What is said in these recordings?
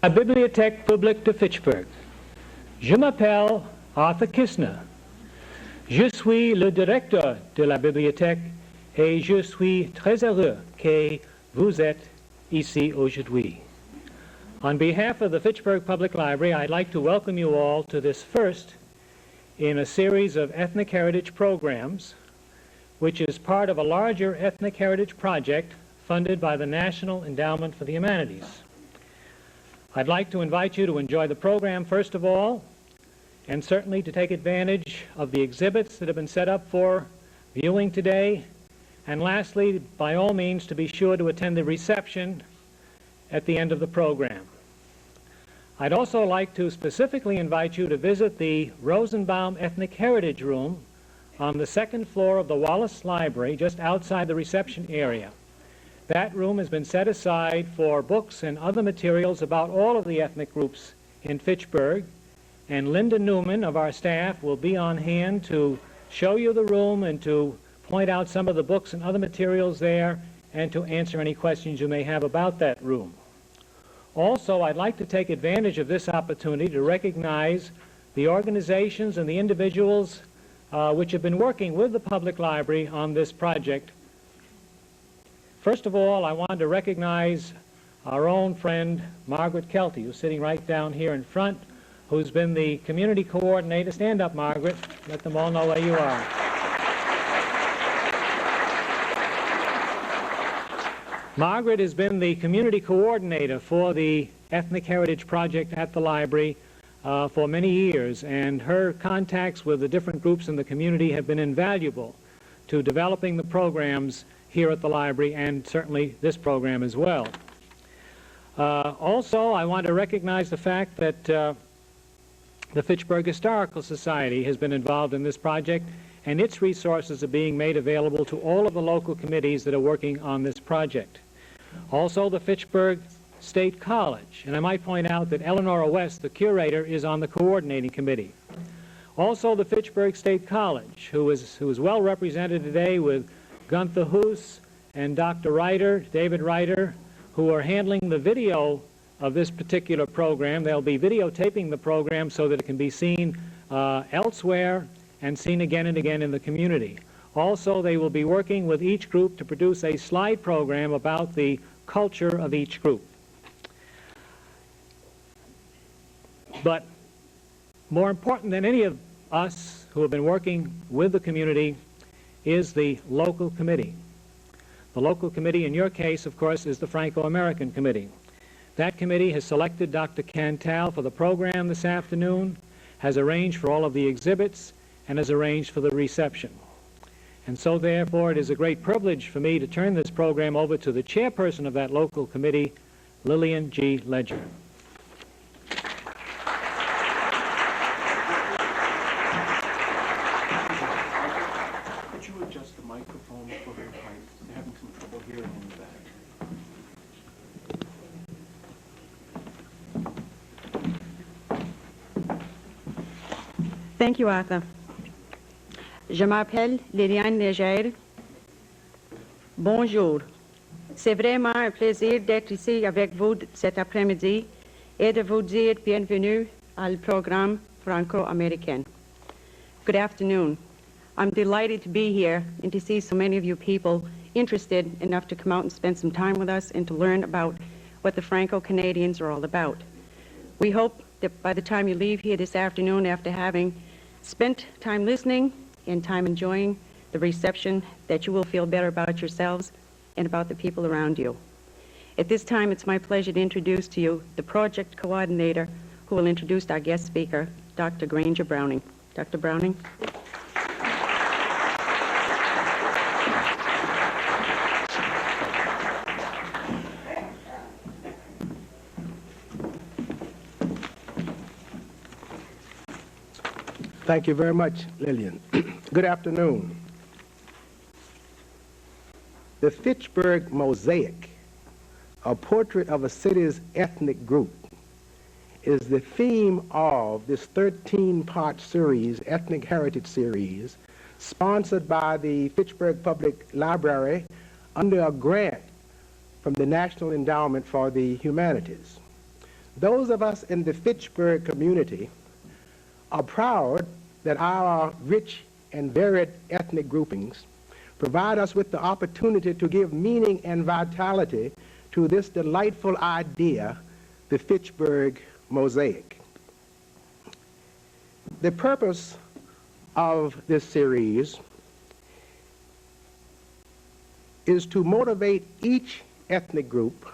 La Bibliothèque publique de Fitchburg. Je m'appelle Arthur Kissner. Je suis le directeur de la bibliothèque et je suis très heureux que vous êtes ici aujourd'hui. On behalf of the Fitchburg Public Library, I'd like to welcome you all to this first in a series of ethnic heritage programs, which is part of a larger ethnic heritage project funded by the National Endowment for the Humanities. I'd like to invite you to enjoy the program first of all, and certainly to take advantage of the exhibits that have been set up for viewing today, and lastly, by all means, to be sure to attend the reception at the end of the program. I'd also like to specifically invite you to visit the Rosenbaum Ethnic Heritage Room on the second floor of the Wallace Library, just outside the reception area. That room has been set aside for books and other materials about all of the ethnic groups in Fitchburg, and Linda Newman of our staff will be on hand to show you the room and to point out some of the books and other materials there and to answer any questions you may have about that room. Also, I'd like to take advantage of this opportunity to recognize the organizations and the individuals which have been working with the public library on this project. First of all, I want to recognize our own friend Margaret Kelty, who's sitting right down here in front, who's been the community coordinator. Stand up, Margaret. Let them all know where you are. Margaret has been the community coordinator for the Ethnic Heritage Project at the library for many years, and her contacts with the different groups in the community have been invaluable to developing the programs here at the library, and certainly this program as well. Also, I want to recognize the fact that the Fitchburg Historical Society has been involved in this project, and its resources are being made available to all of the local committees that are working on this project. Also, the Fitchburg State College, and I might point out that Eleanor West, the curator, is on the coordinating committee. Also, the Fitchburg State College, who is well represented today with Gunther Hoos and Dr. Ryder, David Ryder, who are handling the video of this particular program. They'll be videotaping the program so that it can be seen elsewhere and seen again and again in the community. Also, they will be working with each group to produce a slide program about the culture of each group. But more important than any of us who have been working with the community is the local committee. The local committee, in your case, of course, is the Franco-American Committee. That committee has selected Dr. Quintal for the program this afternoon, has arranged for all of the exhibits, and has arranged for the reception. And so, therefore, it is a great privilege for me to turn this program over to the chairperson of that local committee, Lillian G. Leger. Thank you, Arthur. Je m'appelle Lillian Leger. Bonjour. C'est vraiment un plaisir d'être ici avec vous cet après-midi et de vous dire bienvenue au programme Franco-Américain. Good afternoon. I'm delighted to be here and to see so many of you people interested enough to come out and spend some time with us and to learn about what the Franco-Canadians are all about. We hope that by the time you leave here this afternoon, after having spent time listening and time enjoying the reception, that you will feel better about yourselves and about the people around you. At this time, it's my pleasure to introduce to you the project coordinator who will introduce our guest speaker, Dr. Grainger Browning. Dr. Browning. Thank you very much, Lillian. Good afternoon. The Fitchburg Mosaic, a portrait of a city's ethnic group, is the theme of this 13-part series, Ethnic Heritage Series, sponsored by the Fitchburg Public Library under a grant from the National Endowment for the Humanities. those of us in the Fitchburg community are proud that our rich and varied ethnic groupings provide us with the opportunity to give meaning and vitality to this delightful idea, the Fitchburg Mosaic. The purpose of this series is to motivate each ethnic group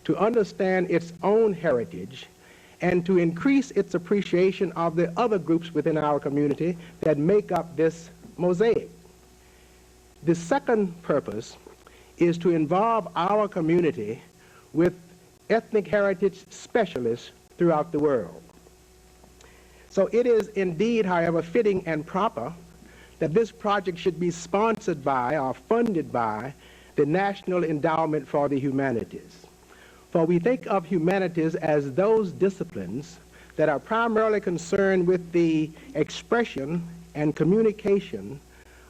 to understand its own heritage and to increase its appreciation of the other groups within our community that make up this mosaic. The second purpose is to involve our community with ethnic heritage specialists throughout the world. So it is indeed, however, fitting and proper that this project should be sponsored by or funded by the National Endowment for the Humanities. For we think of humanities as those disciplines that are primarily concerned with the expression and communication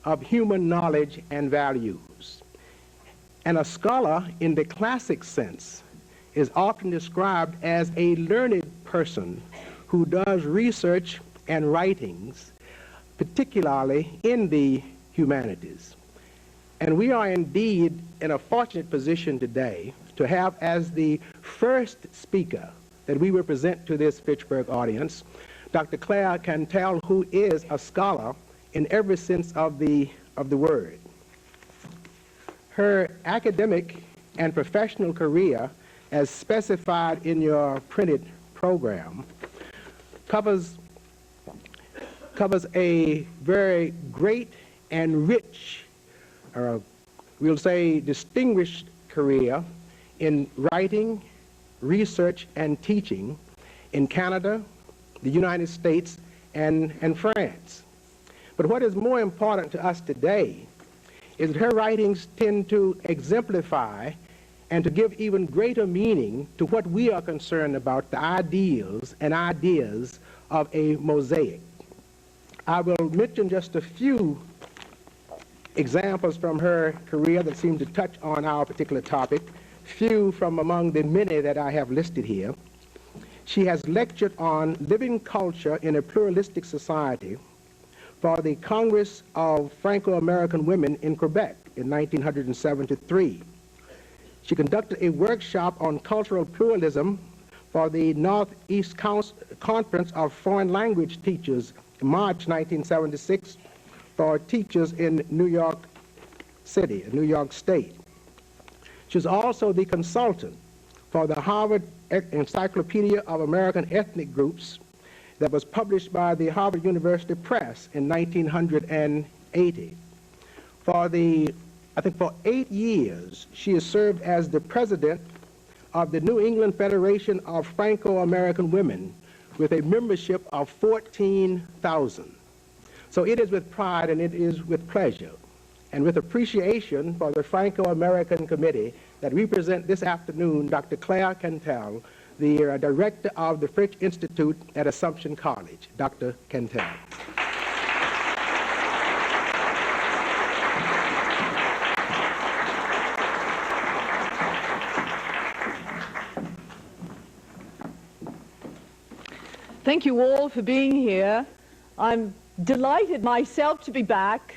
of human knowledge and values. And a scholar in the classic sense is often described as a learned person who does research and writings, particularly in the humanities. And we are indeed in a fortunate position today to have as the first speaker that we will present to this Fitchburg audience, Dr. Claire Quintal, who is a scholar in every sense of the word. Her academic and professional career, as specified in your printed program, covers a very great and rich, we'll say distinguished career in writing, research, and teaching in Canada, the United States, and France. But what is more important to us today is that her writings tend to exemplify and to give even greater meaning to what we are concerned about, the ideals and ideas of a mosaic. I will mention just a few examples from her career that seem to touch on our particular topic, few from among the many that I have listed here. She has lectured on living culture in a pluralistic society for the Congress of Franco-American Women in Quebec in 1973. She conducted a workshop on cultural pluralism for the Northeast Conference of Foreign Language Teachers in March 1976 for teachers in New York City, New York State. She was also the consultant for the Harvard Encyclopedia of American Ethnic Groups that was published by the Harvard University Press in 1980. For 8 years, she has served as the president of the New England Federation of Franco-American Women with a membership of 14,000. So it is with pride and it is with pleasure and with appreciation for the Franco-American Committee that we present this afternoon Dr. Claire Quintal, the director of the French Institute at Assumption College. Dr. Quintal. Thank you all for being here. I'm delighted myself to be back.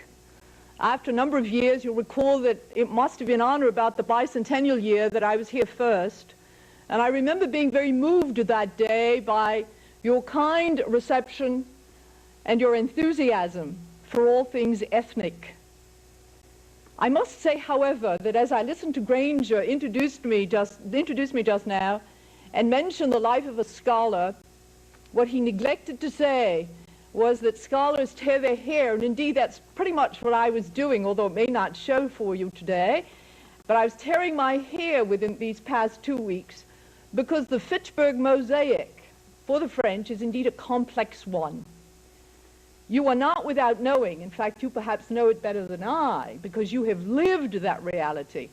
After a number of years, you'll recall that it must have been on or about the bicentennial year that I was here first. And I remember being very moved that day by your kind reception and your enthusiasm for all things ethnic. I must say, however, that as I listened to Grainger introduce me just now and mention the life of a scholar, what he neglected to say was that scholars tear their hair, and indeed that's pretty much what I was doing, although it may not show for you today. But I was tearing my hair within these past 2 weeks because the Fitchburg Mosaic for the French is indeed a complex one. You are not without knowing, in fact you perhaps know it better than I, because you have lived that reality,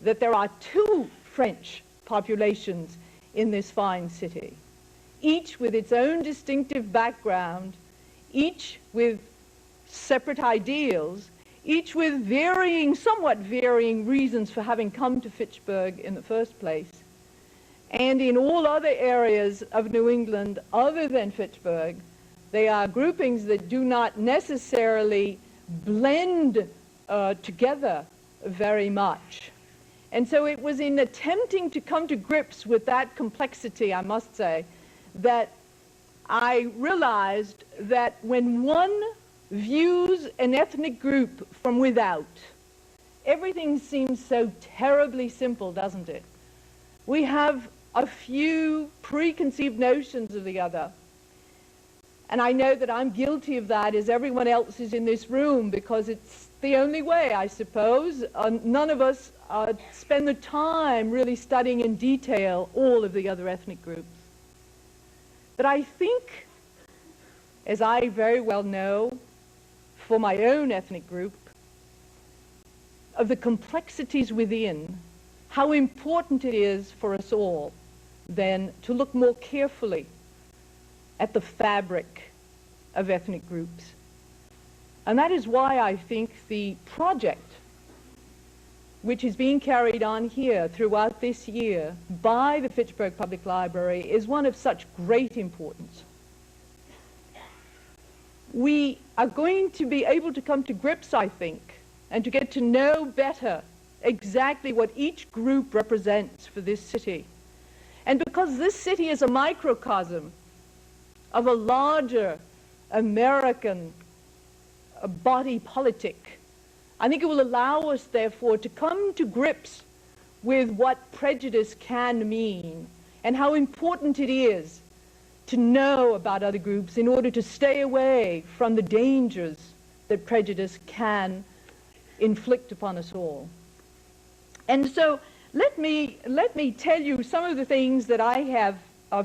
that there are 2 French populations in this fine city, each with its own distinctive background, each with separate ideals, each with somewhat varying reasons for having come to Fitchburg in the first place. And in all other areas of New England other than Fitchburg, they are groupings that do not necessarily blend together very much. And so it was in attempting to come to grips with that complexity, I must say, that I realized that when one views an ethnic group from without, everything seems so terribly simple, doesn't it? We have a few preconceived notions of the other. And I know that I'm guilty of that, as everyone else is in this room, because it's the only way, I suppose. None of us spend the time really studying in detail all of the other ethnic groups. But I think, as I very well know, for my own ethnic group, of the complexities within, how important it is for us all then to look more carefully at the fabric of ethnic groups. And that is why I think the project, which is being carried on here throughout this year by the Fitchburg Public Library, is one of such great importance. We are going to be able to come to grips, I think, and to get to know better exactly what each group represents for this city. And because this city is a microcosm of a larger American body politic, I think it will allow us, therefore, to come to grips with what prejudice can mean and how important it is to know about other groups in order to stay away from the dangers that prejudice can inflict upon us all. And so let me tell you some of the things that I have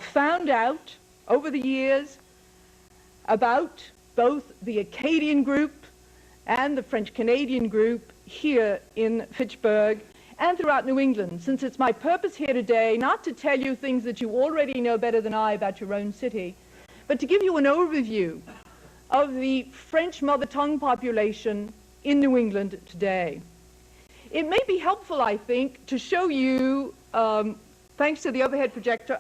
found out over the years about both the Acadian group and the French-Canadian group here in Fitchburg and throughout New England, since it's my purpose here today not to tell you things that you already know better than I about your own city, but to give you an overview of the French mother tongue population in New England today. It may be helpful, I think, to show you, thanks to the overhead projector,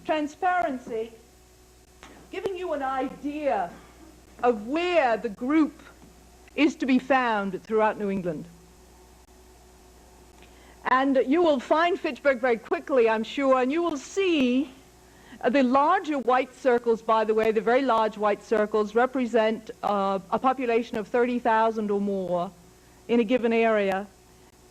transparency, giving you an idea of where the group is to be found throughout New England. And you will find Fitchburg very quickly, I'm sure, and you will see the larger white circles, by the way, the very large white circles represent a population of 30,000 or more in a given area.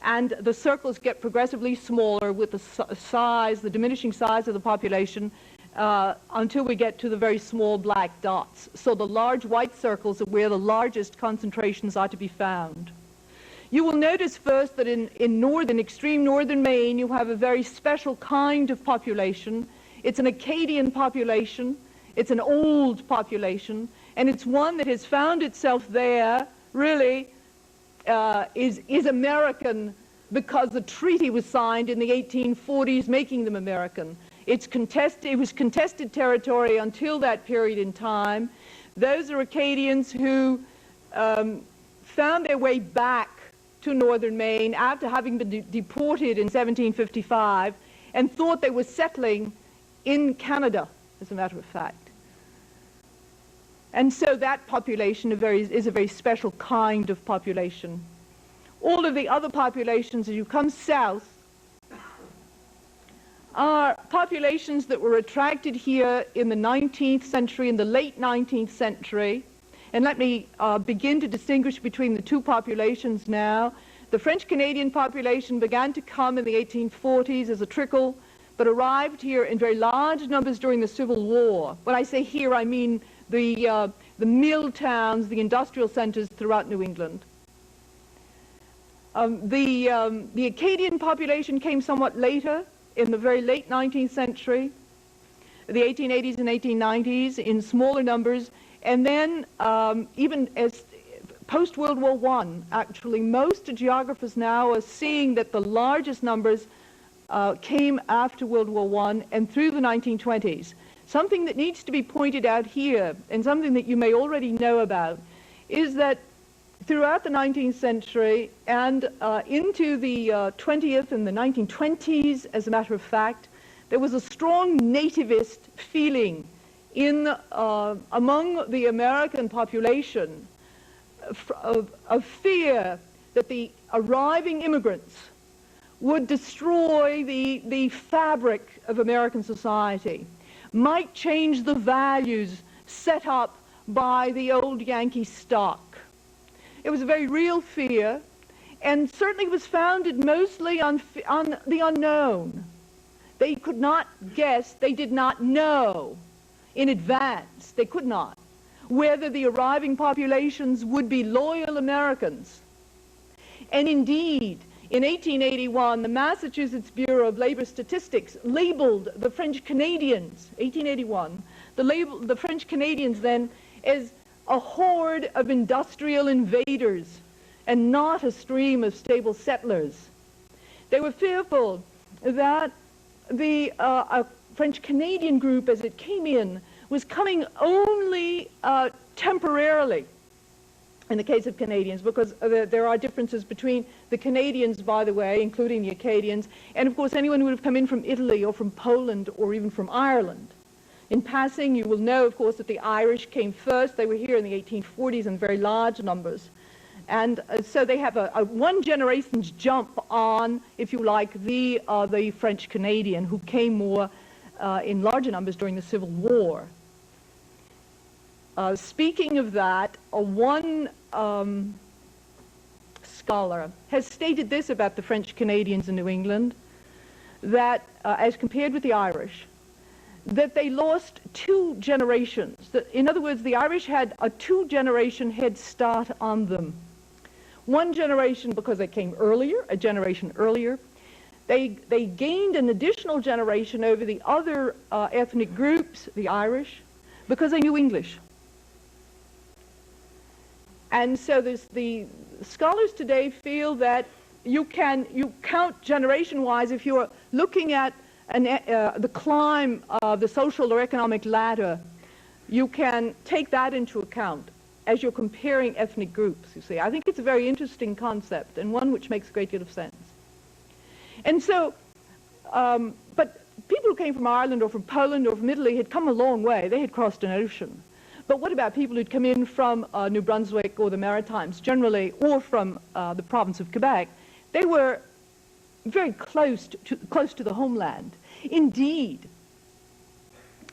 And the circles get progressively smaller with the diminishing size of the population until we get to the very small black dots. So the large white circles are where the largest concentrations are to be found. You will notice first that in extreme northern Maine, you have a very special kind of population. It's an Acadian population. It's an old population. And it's one that has found itself there, really, is American because the treaty was signed in the 1840s, making them American. It was contested territory until that period in time. Those are Acadians who found their way back to northern Maine after having been deported in 1755 and thought they were settling in Canada, as a matter of fact. And so that population is a very special kind of population. All of the other populations, as you come south, are populations that were attracted here in the 19th century, in the late 19th century. And let me begin to distinguish between the two populations now. The French-Canadian population began to come in the 1840s as a trickle, but arrived here in very large numbers during the Civil War. When I say here, I mean the mill towns, the industrial centers throughout New England. The Acadian population came somewhat later, in the very late 19th century, the 1880s and 1890s, in smaller numbers. And then even as post-World War I, actually, most geographers now are seeing that the largest numbers came after World War I and through the 1920s. Something that needs to be pointed out here, and something that you may already know about, is that throughout the 19th century and into the 20th and the 1920s, as a matter of fact, there was a strong nativist feeling among the American population of fear that the arriving immigrants would destroy the fabric of American society, might change the values set up by the old Yankee stock. It was a very real fear, and certainly was founded mostly on the unknown. They could not guess, they did not know in advance, they could not, whether the arriving populations would be loyal Americans. And indeed, in 1881, the Massachusetts Bureau of Labor Statistics labeled the French Canadians, 1881, the French Canadians then as a horde of industrial invaders and not a stream of stable settlers. They were fearful that the French Canadian group, as it came in, was coming only temporarily in the case of Canadians, because there are differences between the Canadians, by the way, including the Acadians, and of course anyone who would have come in from Italy or from Poland or even from Ireland. In passing, you will know, of course, that the Irish came first. They were here in the 1840s in very large numbers. And so they have a one generation's jump on, if you like, the French Canadian, who came more in larger numbers during the Civil War. Speaking of that, one scholar has stated this about the French Canadians in New England, that as compared with the Irish, that they lost 2 generations. In other words, the Irish had a 2-generation head start on them. 1 generation because they came earlier, a generation earlier. They gained an additional generation over the other ethnic groups, the Irish, because they knew English. And so the scholars today feel that you count generation-wise if you're looking at the climb of the social or economic ladder. You can take that into account as you're comparing ethnic groups, you see. I think it's a very interesting concept and one which makes a great deal of sense. And so, but people who came from Ireland or from Poland or from Italy had come a long way. They had crossed an ocean. But what about people who'd come in from New Brunswick or the Maritimes generally, or from the province of Quebec? They were very close to the homeland. Indeed,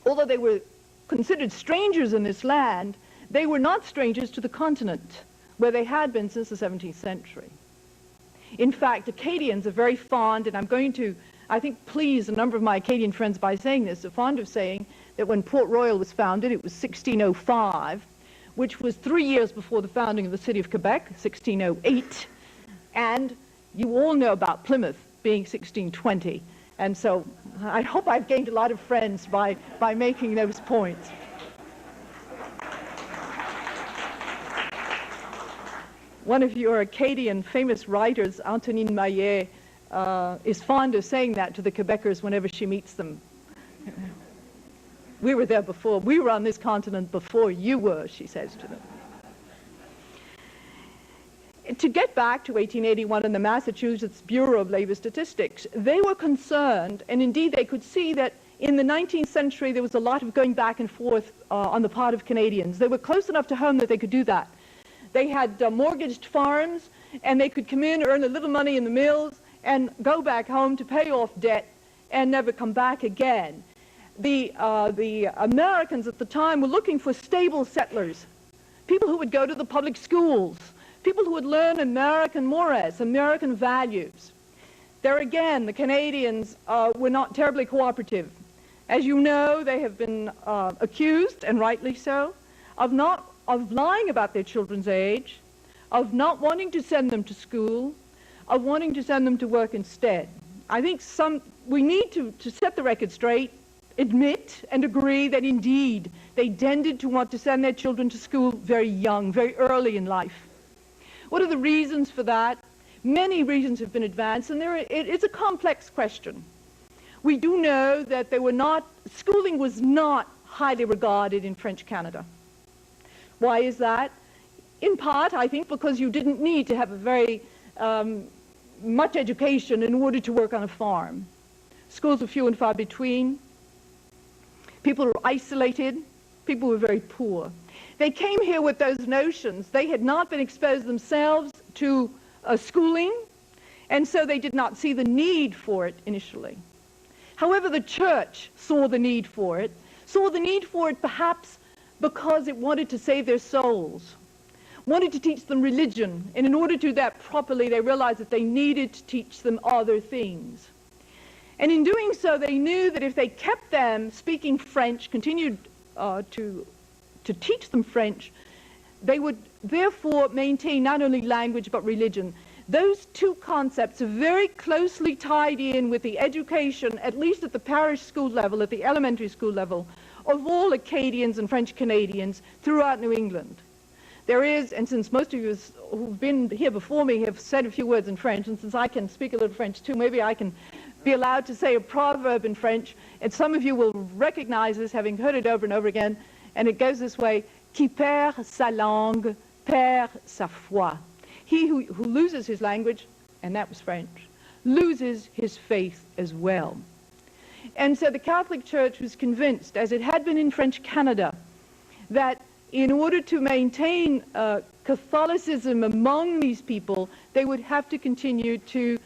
although they were considered strangers in this land, they were not strangers to the continent, where they had been since the 17th century. In fact, Acadians are very fond, and I'm going to, I think, please a number of my Acadian friends by saying this, are fond of saying that when Port Royal was founded, it was 1605, which was 3 years before the founding of the city of Quebec, 1608, and you all know about Plymouth being 1620, and so I hope I've gained a lot of friends by making those points. One of your Acadian famous writers, Antonine Maillet, is fond of saying that to the Quebecers whenever she meets them. We were there before. We were on this continent before you were, she says to them. To get back to 1881 and the Massachusetts Bureau of Labor Statistics, they were concerned, and indeed they could see that in the 19th century there was a lot of going back and forth on the part of Canadians. They were close enough to home that they could do that. They had mortgaged farms, and they could come in, earn a little money in the mills, and go back home to pay off debt and never come back again. The Americans at the time were looking for stable settlers, people who would go to the public schools, people who would learn American mores, American values. There again, the Canadians were not terribly cooperative. As you know, they have been accused, and rightly so, of lying about their children's age, of not wanting to send them to school, of wanting to send them to work instead. I think we need to set the record straight, admit and agree that indeed they tended to want to send their children to school very young, very early in life. What are the reasons for that? Many reasons have been advanced, and it's a complex question. We do know that schooling was not highly regarded in French Canada. Why is that? In part, I think, because you didn't need to have a very much education in order to work on a farm. Schools were few and far between. People were isolated. People were very poor. They came here with those notions. They had not been exposed themselves to schooling, and so they did not see the need for it initially. However, the church saw the need for it perhaps because it wanted to save their souls, wanted to teach them religion, and in order to do that properly, they realized that they needed to teach them other things. And in doing so, they knew that if they kept them speaking French, continued to teach them French, they would therefore maintain not only language but religion. Those two concepts are very closely tied in with the education, at least at the parish school level, at the elementary school level, of all Acadians and French Canadians throughout New England. There is, and since most of you who've been here before me have said a few words in French, and since I can speak a little French too, maybe I can be allowed to say a proverb in French, and some of you will recognize this, having heard it over and over again, and it goes this way: Qui perd sa langue, perd sa foi. He who loses his language, and that was French, loses his faith as well. And so the Catholic Church was convinced, as it had been in French Canada, that in order to maintain Catholicism among these people, they would have to continue to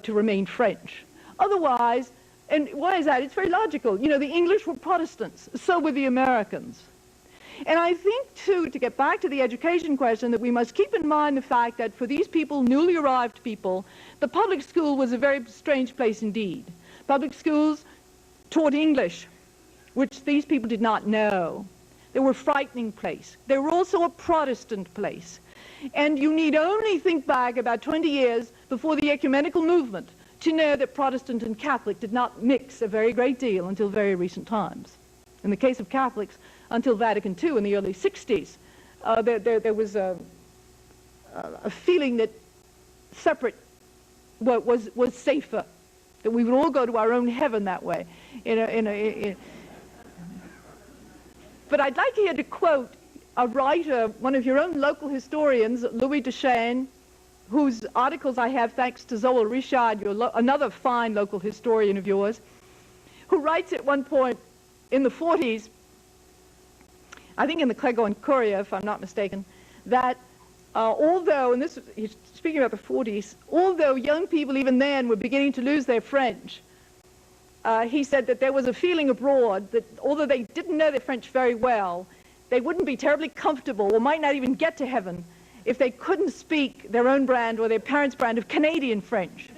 remain French. Otherwise, and why is that? It's very logical. You know, the English were Protestants, so were the Americans. And I think, too, to get back to the education question, that we must keep in mind the fact that for these people, newly arrived people, the public school was a very strange place indeed. Public schools taught English, which these people did not know. They were a frightening place. They were also a Protestant place. And you need only think back about 20 years before the ecumenical movement to know that Protestant and Catholic did not mix a very great deal until very recent times. In the case of Catholics, until Vatican II in the early 60s, there was a feeling that separate was safer, that we would all go to our own heaven that way. But I'd like here to quote a writer, one of your own local historians, Louis Duchesne, whose articles I have thanks to Zoe Richard, another fine local historian of yours, who writes at one point in the 40s, I think in the Cleghorn Courier, if I'm not mistaken, that although, and this he's speaking about the 40s, although young people even then were beginning to lose their French, he said that there was a feeling abroad that although they didn't know their French very well, they wouldn't be terribly comfortable or might not even get to heaven if they couldn't speak their own brand or their parents' brand of Canadian French.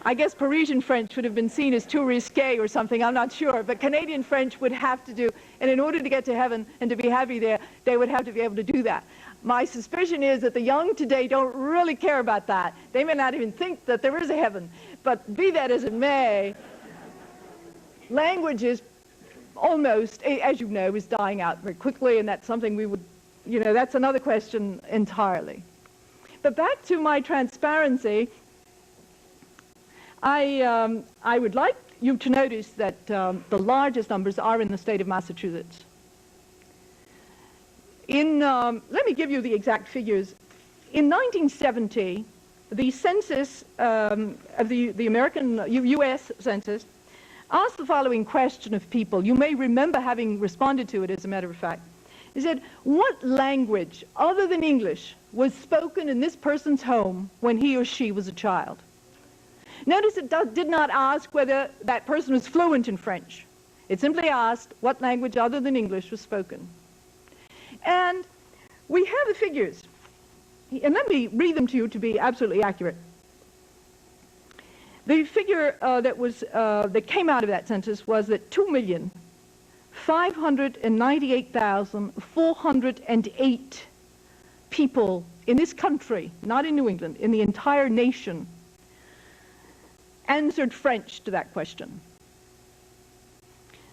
I guess Parisian French would have been seen as too risque or something, I'm not sure, but Canadian French would have to do, and in order to get to heaven and to be happy there, they would have to be able to do that. My suspicion is that the young today don't really care about that. They may not even think that there is a heaven, but be that as it may, language is almost, as you know, is dying out very quickly, and that's something we would, that's another question entirely. But back to my transparency, I would like you to notice that the largest numbers are in the state of Massachusetts. Let me give you the exact figures. In 1970, the census of the American U.S. Census asked the following question of people. You may remember having responded to it, as a matter of fact. It said, what language other than English was spoken in this person's home when he or she was a child? Notice it did not ask whether that person was fluent in French. It simply asked what language other than English was spoken. And we have the figures. And let me read them to you to be absolutely accurate. The figure that came out of that census was that 2,598,408 people in this country, not in New England, in the entire nation, answered French to that question.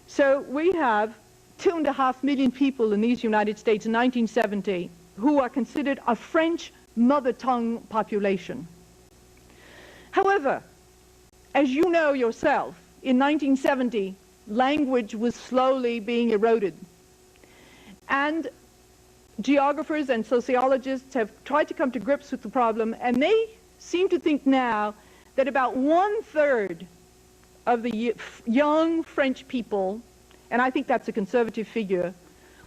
So we have 2.5 million people in these United States in 1970 who are considered a French mother tongue population. However, as you know yourself, in 1970, language was slowly being eroded. And geographers and sociologists have tried to come to grips with the problem, and they seem to think now that about 1/3 of the young French people, and I think that's a conservative figure,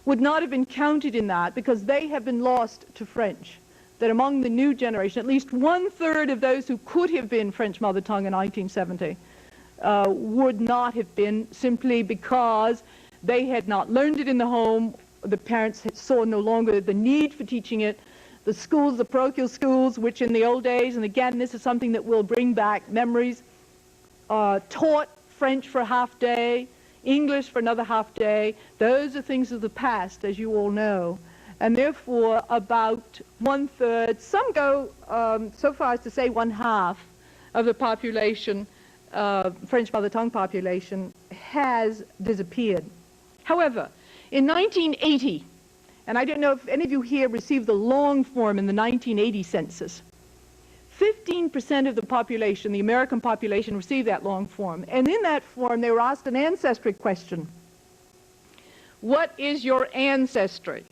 would not have been counted in that because they have been lost to French. That among the new generation, at least 1/3 of those who could have been French mother tongue in 1970 would not have been, simply because they had not learned it in the home. The parents saw no longer the need for teaching it. The schools, the parochial schools, which in the old days, and again this is something that will bring back memories, taught French for a half day, English for another half day. Those are things of the past, as you all know. And therefore, about 1/3, some go so far as to say 1/2 of the population, French mother tongue population, has disappeared. However, in 1980, and I don't know if any of you here received the long form in the 1980 census, 15% of the population, the American population, received that long form. And in that form, they were asked an ancestry question. What is your ancestry?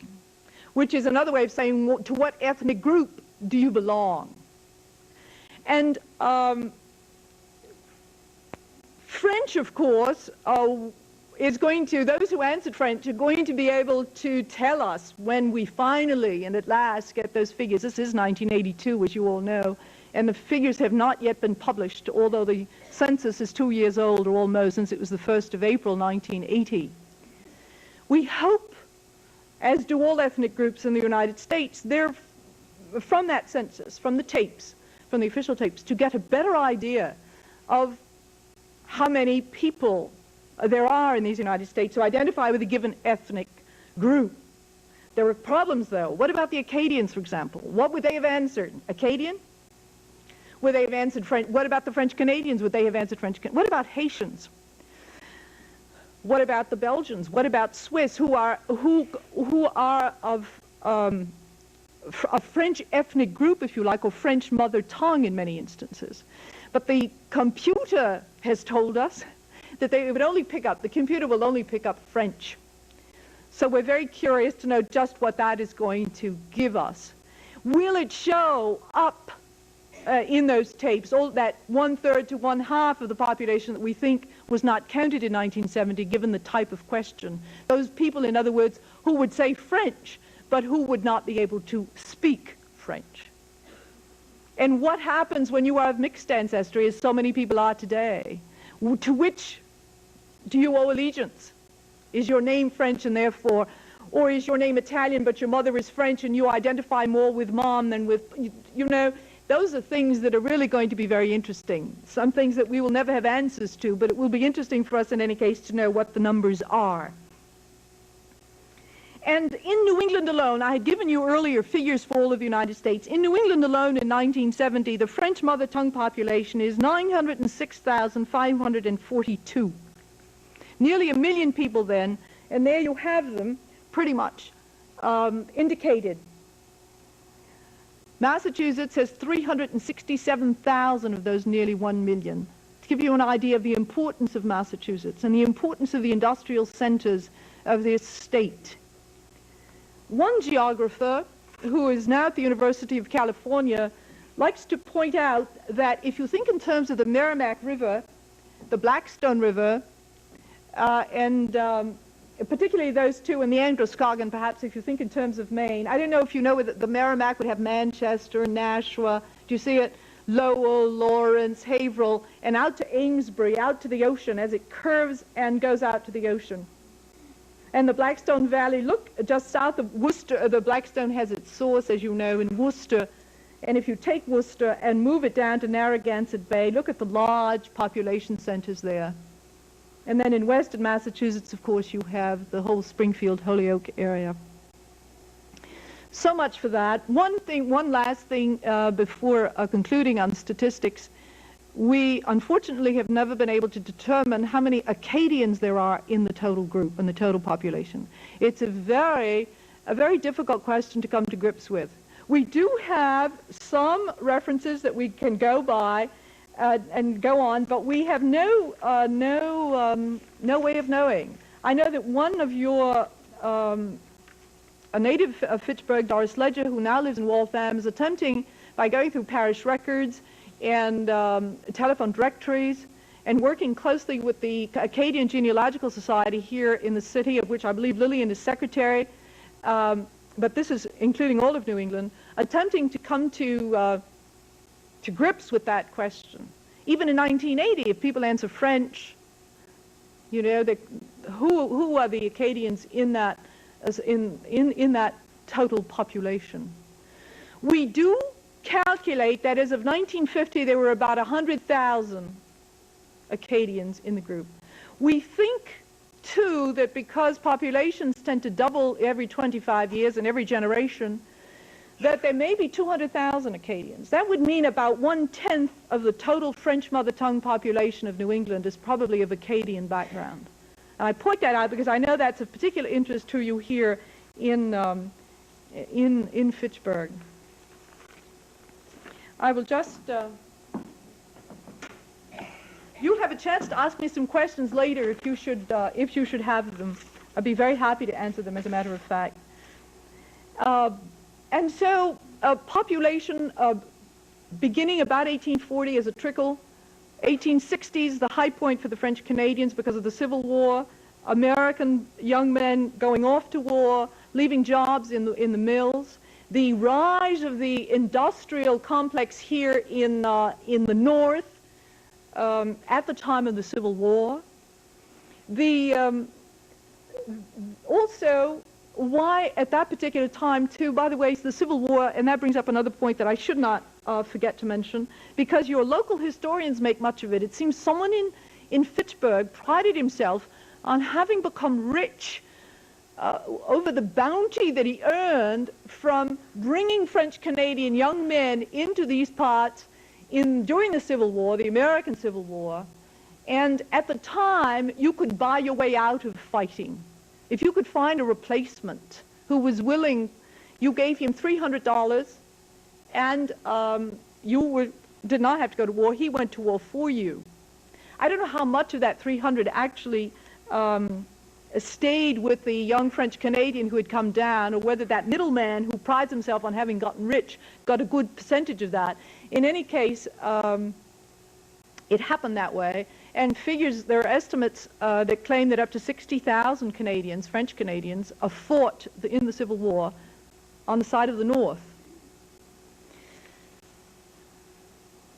Which is another way of saying, to what ethnic group do you belong? And French, of course, is going to, those who answered French are going to be able to tell us when we finally and at last get those figures. This is 1982, as you all know, and the figures have not yet been published, although the census is 2 years old or almost, since it was the 1st of April 1980. We hope, as do all ethnic groups in the United States, they're from that census, from the tapes, from the official tapes, to get a better idea of how many people there are in these United States who identify with a given ethnic group. There are problems, though. What about the Acadians, for example? What would they have answered? Acadian? Would they have answered French? What about the French Canadians? Would they have answered French? What about Haitians? What about the Belgians? What about Swiss, who are of a French ethnic group, if you like, or French mother tongue in many instances? But the computer has told us that the computer will only pick up French. So we're very curious to know just what that is going to give us. Will it show up in those tapes, all that 1/3 to 1/2 of the population that we think was not counted in 1970, given the type of question? Those people, in other words, who would say French, but who would not be able to speak French. And what happens when you are of mixed ancestry, as so many people are today? To which do you owe allegiance? Is your name French and therefore, or is your name Italian but your mother is French and you identify more with mom than with, you know, those are things that are really going to be very interesting. Some things that we will never have answers to, but it will be interesting for us in any case to know what the numbers are. And in New England alone, I had given you earlier figures for all of the United States. In New England alone in 1970, the French mother tongue population is 906,542. Nearly 1 million people then, and there you have them pretty much indicated. Massachusetts has 367,000 of those nearly 1 million. To give you an idea of the importance of Massachusetts and the importance of the industrial centers of this state. One geographer, who is now at the University of California, likes to point out that if you think in terms of the Merrimack River, the Blackstone River, and particularly those two, and the Androscoggin, perhaps, if you think in terms of Maine. I don't know if you know that the Merrimack would have Manchester, Nashua, do you see it? Lowell, Lawrence, Haverhill, and out to Amesbury, out to the ocean as it curves and goes out to the ocean. And the Blackstone Valley, look, just south of Worcester, the Blackstone has its source, as you know, in Worcester. And if you take Worcester and move it down to Narragansett Bay, look at the large population centers there. And then in western Massachusetts, of course, you have the whole Springfield, Holyoke area. So much for that. One last thing before concluding on statistics. We, unfortunately, have never been able to determine how many Acadians there are in the total group, in the total population. It's a very difficult question to come to grips with. We do have some references that we can go by and go on, but we have no way of knowing. I know that one of your, a native of Fitchburg, Doris Leger, who now lives in Waltham, is attempting, by going through parish records and telephone directories and working closely with the Acadian Genealogical Society here in the city, of which I believe Lillian is secretary, but this is including all of New England, attempting to come to grips with that question. Even in 1980, if people answer French, you know, who are the Acadians in that, in that total population? We do calculate that as of 1950, there were about 100,000 Acadians in the group. We think, too, that because populations tend to double every 25 years and every generation, that there may be 200,000 Acadians. That would mean about 1/10 of the total French mother tongue population of New England is probably of Acadian background. And I point that out because I know that's of particular interest to you here in Fitchburg. I will just, you'll have a chance to ask me some questions later if you should have them. I'd be very happy to answer them, as a matter of fact. And so population beginning about 1840 as a trickle, 1860s the high point for the French Canadians because of the Civil War, American young men going off to war, leaving jobs in the mills, the rise of the industrial complex here in the north at the time of the Civil War. Also, why at that particular time, too, by the way, the Civil War, and that brings up another point that I should not forget to mention, because your local historians make much of it. It seems someone in Fitchburg prided himself on having become rich over the bounty that he earned from bringing French-Canadian young men into these parts during the Civil War, the American Civil War. And at the time, you could buy your way out of fighting. If you could find a replacement who was willing, you gave him $300, and you did not have to go to war. He went to war for you. I don't know how much of that $300 actually stayed with the young French Canadian who had come down, or whether that middleman who prides himself on having gotten rich got a good percentage of that. In any case, it happened that way. And there are estimates that claim that up to 60,000 Canadians, French Canadians, fought in the Civil War on the side of the North.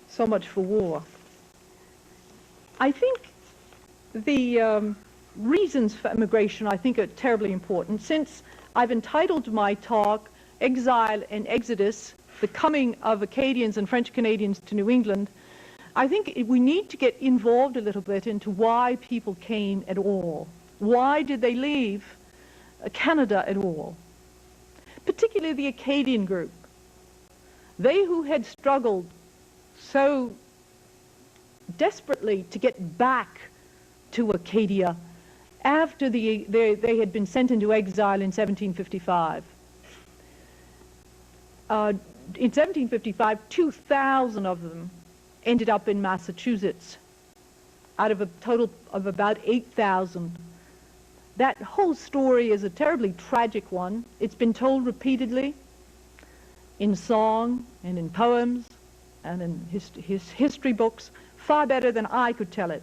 So much for war. I think the reasons for immigration, I think, are terribly important. Since I've entitled my talk, Exile and Exodus, the Coming of Acadians and French Canadians to New England, I think we need to get involved a little bit into why people came at all. Why did they leave Canada at all? Particularly the Acadian group. They who had struggled so desperately to get back to Acadia after they had been sent into exile in 1755. In 1755, 2,000 of them ended up in Massachusetts out of a total of about 8,000. That whole story is a terribly tragic one. It's been told repeatedly in song and in poems and in history books, far better than I could tell it.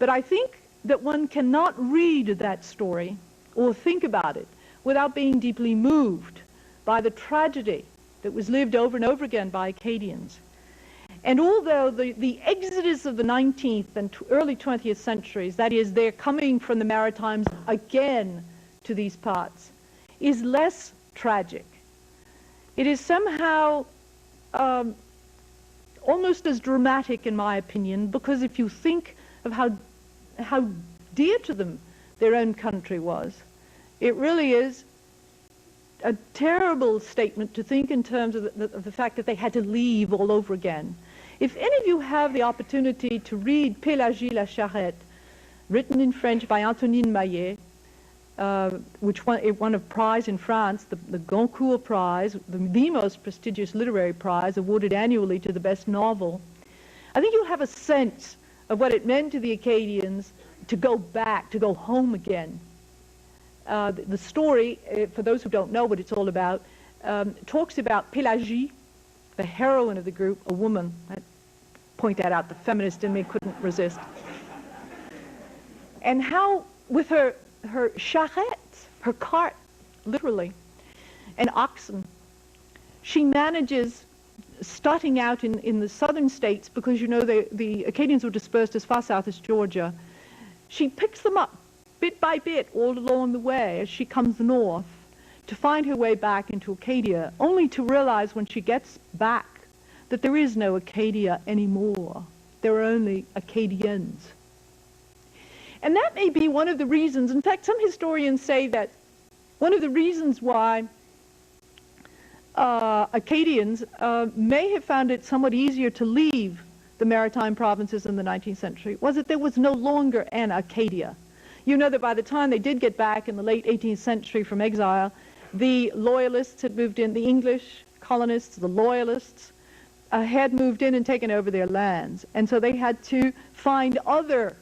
But I think that one cannot read that story or think about it without being deeply moved by the tragedy that was lived over and over again by Acadians. And although the exodus of the 19th and early 20th centuries, that is, they're coming from the Maritimes again to these parts, is less tragic, it is somehow almost as dramatic, in my opinion, because if you think of how dear to them their own country was, it really is a terrible statement to think in terms of the fact that they had to leave all over again. If any of you have the opportunity to read Pélagie la Charrette, written in French by Antonine Maillet, which won a prize in France, the Goncourt Prize, the most prestigious literary prize awarded annually to the best novel, I think you'll have a sense of what it meant to the Acadians to go back, to go home again. The story, for those who don't know what it's all about, talks about Pélagie, the heroine of the group, a woman, point that out. The feminist in me couldn't resist. And how, with her charrettes, her cart, literally, and oxen, she manages, starting out in the southern states, because you know the Acadians were dispersed as far south as Georgia, she picks them up bit by bit all along the way as she comes north to find her way back into Acadia, only to realize when she gets back that there is no Acadia anymore. There are only Acadians. And that may be one of the reasons, in fact, some historians say that one of the reasons why Acadians may have found it somewhat easier to leave the maritime provinces in the 19th century was that there was no longer an Acadia. You know that by the time they did get back in the late 18th century from exile, the loyalists had moved in, the English colonists, the loyalists, had moved in and taken over their lands. And so they had to find other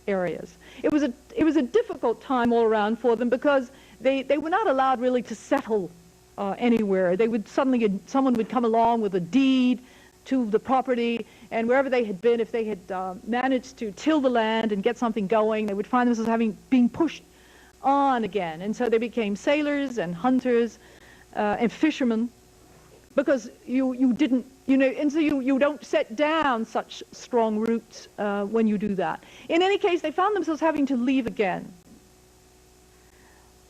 areas. It was a difficult time all around for them because they were not allowed really to settle anywhere. They would suddenly, someone would come along with a deed to the property, and wherever they had been, if they had managed to till the land and get something going, they would find themselves being pushed on again. And so they became sailors and hunters and fishermen, because you didn't, you know, and so you don't set down such strong roots when you do that. In any case, they found themselves having to leave again.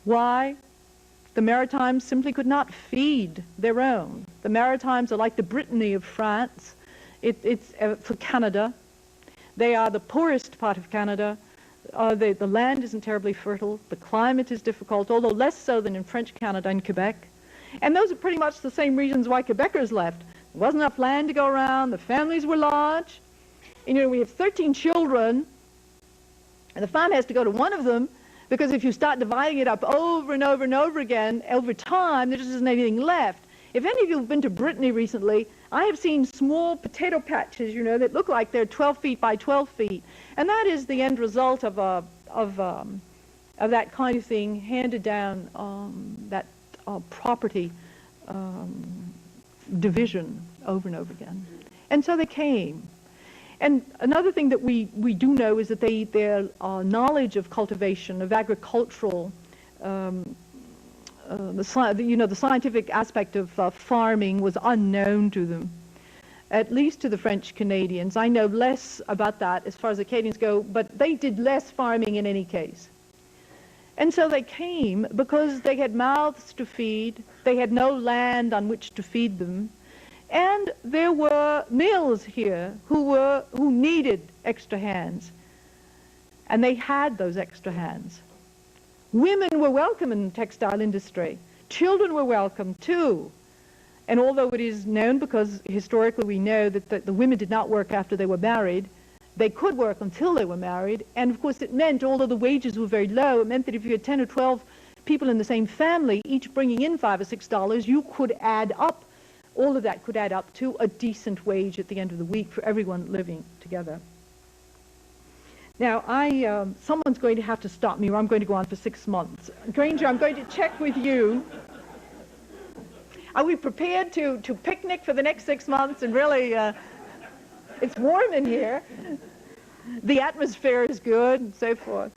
Why? The Maritimes simply could not feed their own. The Maritimes are like the Brittany of France. It's for Canada. They are the poorest part of Canada. The land isn't terribly fertile. The climate is difficult, although less so than in French Canada and Quebec. And those are pretty much the same reasons why Quebecers left. There wasn't enough land to go around. The families were large. And, you know, we have 13 children, and the farm has to go to one of them, because if you start dividing it up over and over and over again, over time, there just isn't anything left. If any of you have been to Brittany recently, I have seen small potato patches, you know, that look like they're 12 feet by 12 feet. And that is the end result of that kind of thing handed down, that property division over and over again. And so they came. And another thing that we do know is that their knowledge of cultivation, of agricultural, the scientific aspect of farming was unknown to them, at least to the French Canadians. I know less about that as far as Acadians go, but they did less farming in any case. And so they came because they had mouths to feed, they had no land on which to feed them, and there were mills here who needed extra hands, and they had those extra hands. Women were welcome in the textile industry. Children were welcome too. And although it is known, because historically we know that the women did not work after they were married, they could work until they were married. And of course it meant, although the wages were very low, it meant that if you had 10 or 12 people in the same family, each bringing in $5 or $6, you could add up, all of that could add up to a decent wage at the end of the week for everyone living together. Now, someone's going to have to stop me, or I'm going to go on for 6 months. Grainger, I'm going to check with you. Are we prepared to picnic for the next 6 months? And really, it's warm in here. The atmosphere is good, and so forth.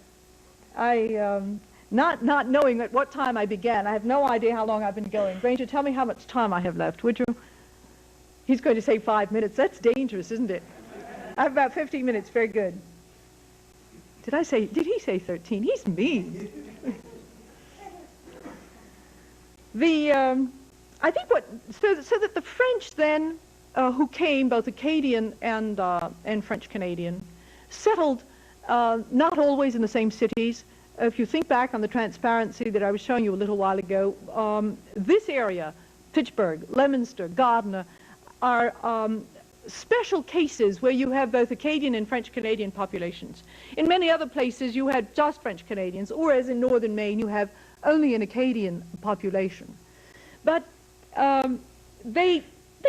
Not knowing at what time I began, I have no idea how long I've been going. Grainger, tell me how much time I have left, would you? He's going to say 5 minutes. That's dangerous, isn't it? I have about 15 minutes. Very good. Did he say 13? He's mean. I think so that the French then, who came, both Acadian and French Canadian, settled not always in the same cities. If you think back on the transparency that I was showing you a little while ago, this area, Fitchburg, Leominster, Gardner, are special cases where you have both Acadian and French Canadian populations. In many other places you had just French Canadians, or as in northern Maine you have only an Acadian population. But they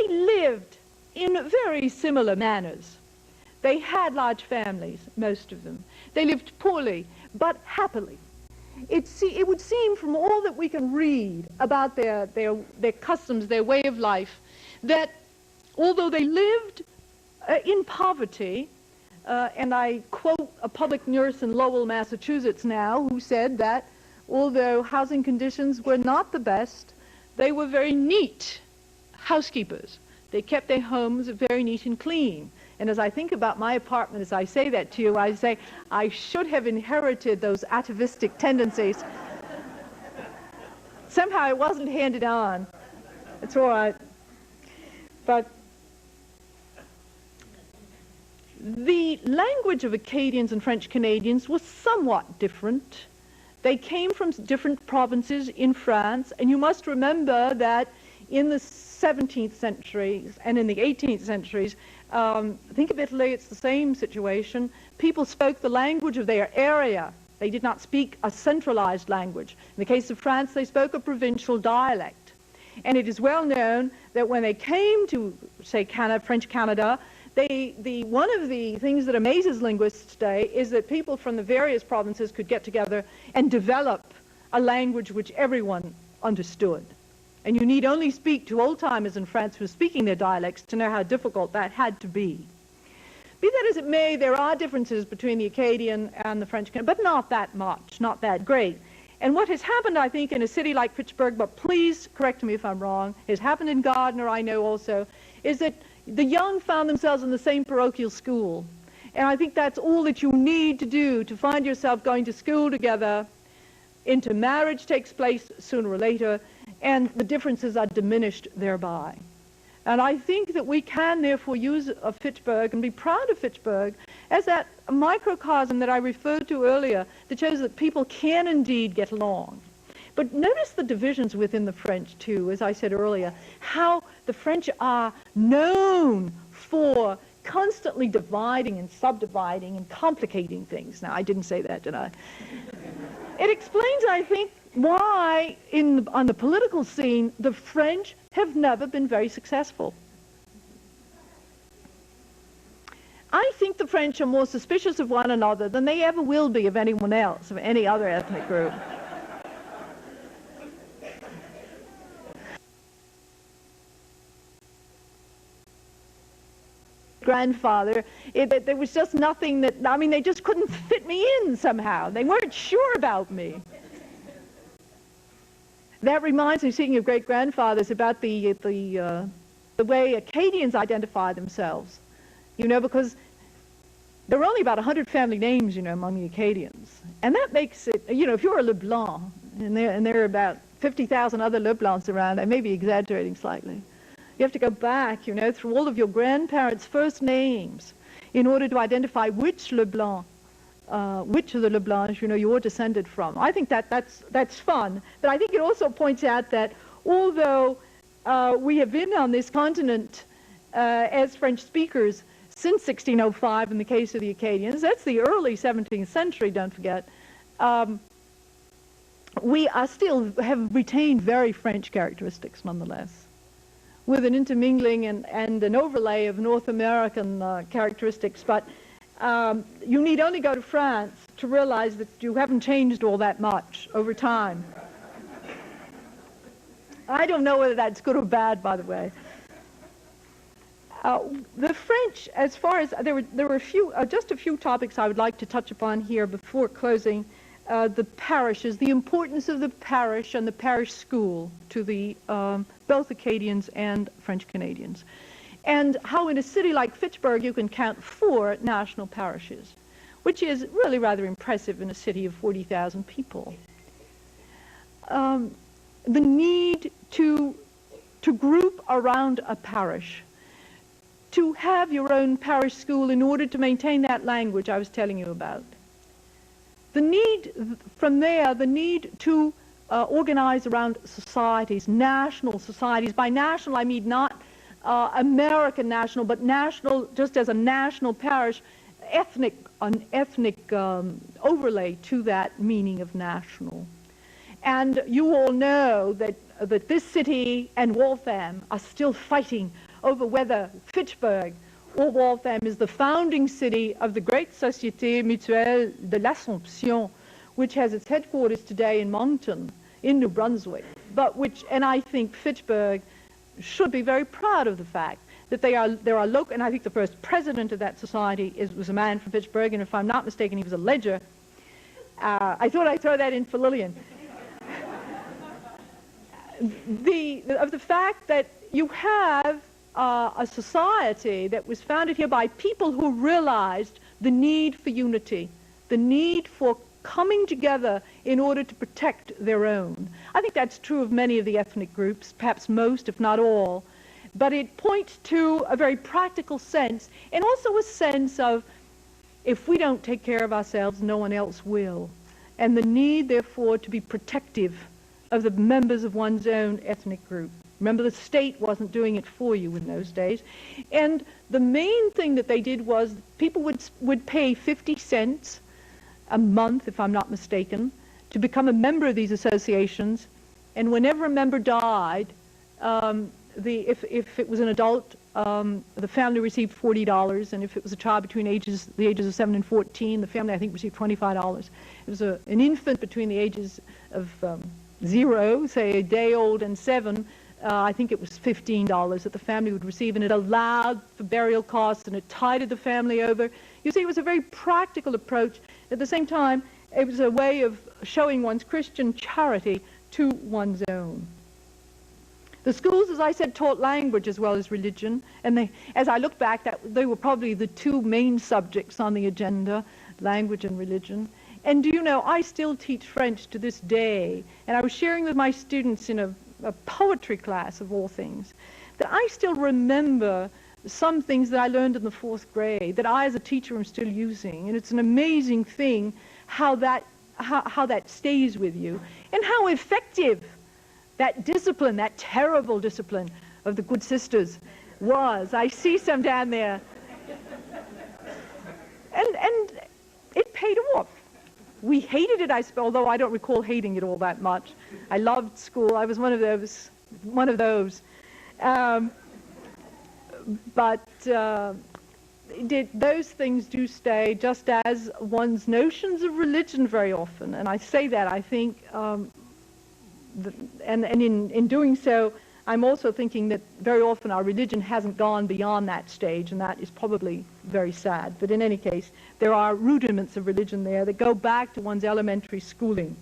lived in very similar manners. They had large families, most of them. They lived poorly, but happily. It would seem from all that we can read about their customs, their way of life, that although they lived in poverty. And I quote a public nurse in Lowell, Massachusetts now, who said that although housing conditions were not the best, they were very neat housekeepers. They kept their homes very neat and clean. And as I think about my apartment, as I say that to you, I say, I should have inherited those atavistic tendencies. Somehow it wasn't handed on. It's all right. But the language of Acadians and French Canadians was somewhat different. They came from different provinces in France, and you must remember that in the 17th century and in the 18th centuries, think of Italy, it's the same situation. People spoke the language of their area. They did not speak a centralized language. In the case of France, they spoke a provincial dialect. And it is well known that when they came to, say, French Canada, one of the things that amazes linguists today is that people from the various provinces could get together and develop a language which everyone understood. And you need only speak to old-timers in France who are speaking their dialects to know how difficult that had to be. Be that as it may, there are differences between the Acadian and the French, but not that much, not that great. And what has happened, I think, in a city like Fitchburg, but please correct me if I'm wrong, has happened in Gardner, I know also, is that the young found themselves in the same parochial school. And I think that's all that you need to do to find yourself going to school together. Intermarriage takes place sooner or later, and the differences are diminished thereby. And I think that we can therefore use Fitchburg and be proud of Fitchburg as that microcosm that I referred to earlier that shows that people can indeed get along. But notice the divisions within the French too, as I said earlier, how the French are known for constantly dividing and subdividing and complicating things. Now, I didn't say that, did I? It explains, I think, why on the political scene the French have never been very successful. I think the French are more suspicious of one another than they ever will be of anyone else, of any other ethnic group. Grandfather, there was just nothing that, I mean, they just couldn't fit me in somehow. They weren't sure about me. That reminds me, speaking of great-grandfathers, about the way Acadians identify themselves. You know, because there are only about 100 family names, you know, among the Acadians. And that makes it, you know, if you're a LeBlanc, and there are about 50,000 other LeBlancs around, I may be exaggerating slightly. You have to go back, you know, through all of your grandparents' first names in order to identify which LeBlanc, which of the LeBlancs, you know, you're descended from. I think that's fun. But I think it also points out that although we have been on this continent as French speakers since 1605 in the case of the Acadians, that's the early 17th century, don't forget, we are still have retained very French characteristics nonetheless, with an intermingling and an overlay of North American characteristics. But you need only go to France to realize that you haven't changed all that much over time. I don't know whether that's good or bad, by the way. The French, as far as, there were a few, just a few topics I would like to touch upon here before closing. The parishes, the importance of the parish and the parish school to the both Acadians and French Canadians, and how in a city like Fitchburg you can count 4 national parishes, which is really rather impressive in a city of 40,000 people. The need to group around a parish, to have your own parish school in order to maintain that language I was telling you about. The need, from there, the need to organize around societies, national societies. By national, I mean not American national, but national, just as a national parish, an ethnic overlay to that meaning of national. And you all know that this city and Waltham are still fighting over whether Fitchburg or Waltham is the founding city of the great Société Mutuelle de l'Assomption, which has its headquarters today in Moncton, in New Brunswick, but which, and I think Fitchburg should be very proud of the fact that there are local, and I think the first president of that society was a man from Fitchburg, and if I'm not mistaken, he was a Leger. I thought I'd throw that in for Lillian. Of the fact that you have a society that was founded here by people who realized the need for unity, the need for coming together in order to protect their own. I think that's true of many of the ethnic groups, perhaps most, if not all. But it points to a very practical sense, and also a sense of, if we don't take care of ourselves, no one else will. And the need, therefore, to be protective of the members of one's own ethnic group. Remember, the state wasn't doing it for you in those days. And the main thing that they did was people would pay 50 cents a month, if I'm not mistaken, to become a member of these associations. And whenever a member died, if it was an adult, the family received $40, and if it was a child between the ages of 7 and 14, the family, I think, received $25. It was an infant between the ages of 0, say a day old, and 7, I think it was $15 that the family would receive, and it allowed for burial costs, and it tided the family over. You see, it was a very practical approach. At the same time, it was a way of showing one's Christian charity to one's own. The schools, as I said, taught language as well as religion, and as I look back, they were probably the two main subjects on the agenda, language and religion. And do you know, I still teach French to this day, and I was sharing with my students in a poetry class, of all things, that I still remember some things that I learned in the 4th grade that I, as a teacher, am still using. And it's an amazing thing how that stays with you, and how effective that discipline, that terrible discipline of the good sisters was. I see some down there. And it paid off. We hated it, I suppose, although I don't recall hating it all that much. I loved school. I was one of those. But those things do stay, just as one's notions of religion very often. And I say that, I think, and in doing so, I'm also thinking that very often our religion hasn't gone beyond that stage, and that is probably very sad. But in any case, there are rudiments of religion there that go back to one's elementary schooling.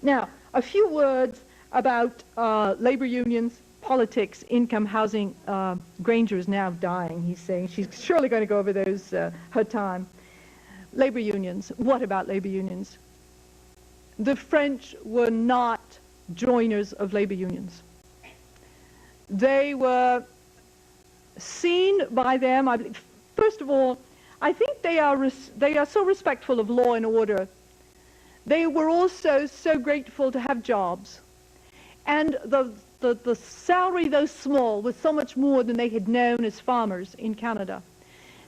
Now, a few words about labor unions, politics, income, housing. Grainger is now dying, he's saying. She's surely going to go over those her time. Labor unions. What about labor unions? The French were not joiners of labor unions. They were seen by them, I believe, first of all, I think they are so respectful of law and order. They were also so grateful to have jobs. And the salary, though small, was so much more than they had known as farmers in Canada,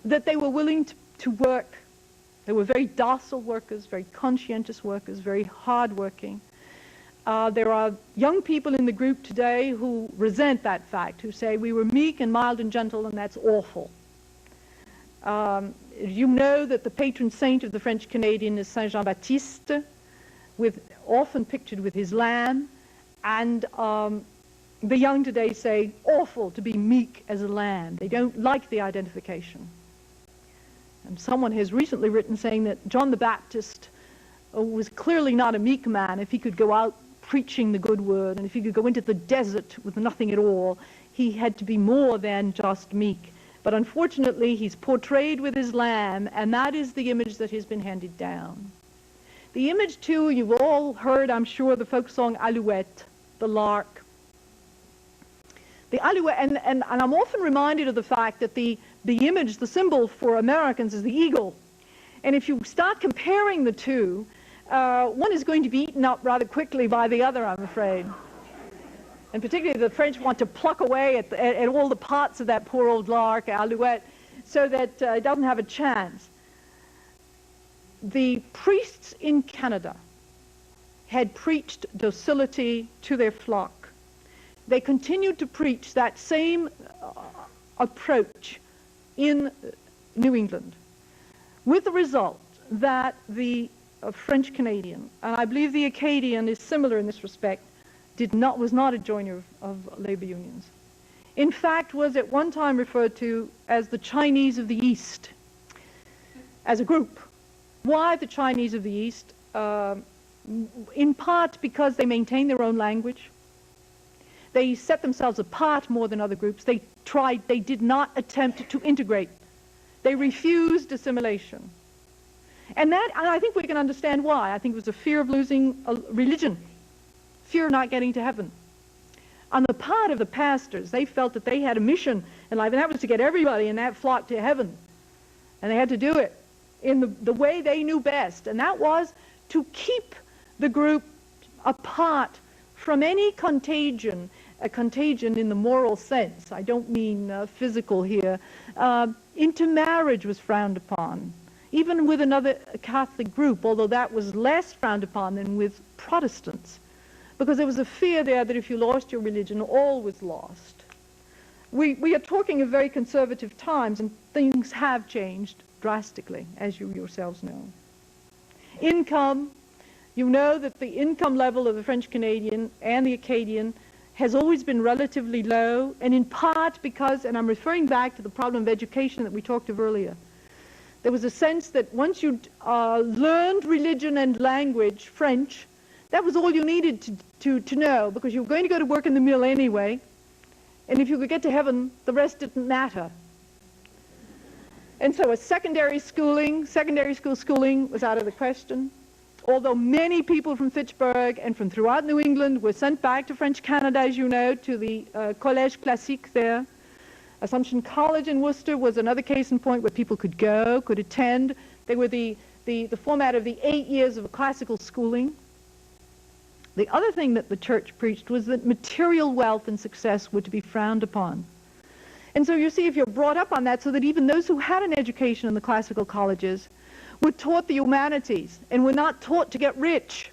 that they were willing to work. They were very docile workers, very conscientious workers, very hardworking. There are young people in the group today who resent that fact, who say we were meek and mild and gentle, and that's awful. You know that the patron saint of the French Canadian is Saint Jean-Baptiste, often pictured with his lamb, and the young today say, awful to be meek as a lamb. They don't like the identification. And someone has recently written saying that John the Baptist was clearly not a meek man if he could go out preaching the good word, and if he could go into the desert with nothing at all, he had to be more than just meek. But unfortunately, he's portrayed with his lamb, and that is the image that has been handed down. The image, too, you've all heard, I'm sure, the folk song Alouette, the lark. The Alouette, and I'm often reminded of the fact that the image, the symbol for Americans is the eagle. And if you start comparing the two, one is going to be eaten up rather quickly by the other, I'm afraid. And particularly the French want to pluck away at all the parts of that poor old lark, Alouette, so that it doesn't have a chance. The priests in Canada had preached docility to their flock. They continued to preach that same approach in New England, with the result that the French Canadian, and I believe the Acadian is similar in this respect, was not a joiner of labor unions. in fact was at one time referred to as the Chinese of the East, as a group. Why the Chinese of the East? In part because they maintained their own language. They set themselves apart more than other groups. They did not attempt to integrate. They refused assimilation. And I think we can understand why. I think it was a fear of losing a religion, fear of not getting to heaven. On the part of the pastors, they felt that they had a mission in life, and that was to get everybody in that flock to heaven. And they had to do it in the way they knew best, and that was to keep the group apart from any contagion, a contagion in the moral sense. I don't mean physical here. Intermarriage was frowned upon, even with another Catholic group, although that was less frowned upon than with Protestants, because there was a fear there that if you lost your religion, all was lost. We are talking of very conservative times, and things have changed drastically, as you yourselves know. Income, you know that the income level of the French Canadian and the Acadian has always been relatively low, and in part because, and I'm referring back to the problem of education that we talked of earlier, there was a sense that once you learned religion and language, French, that was all you needed to know, because you were going to go to work in the mill anyway, and if you could get to heaven, the rest didn't matter. And so a secondary school schooling was out of the question. Although many people from Fitchburg and from throughout New England were sent back to French Canada, as you know, to the Collège Classique there. Assumption College in Worcester was another case in point where people could go, could attend. They were the format of the 8 years of classical schooling. The other thing that the church preached was that material wealth and success were to be frowned upon. And so you see, if you're brought up on that, so that even those who had an education in the classical colleges were taught the humanities and were not taught to get rich.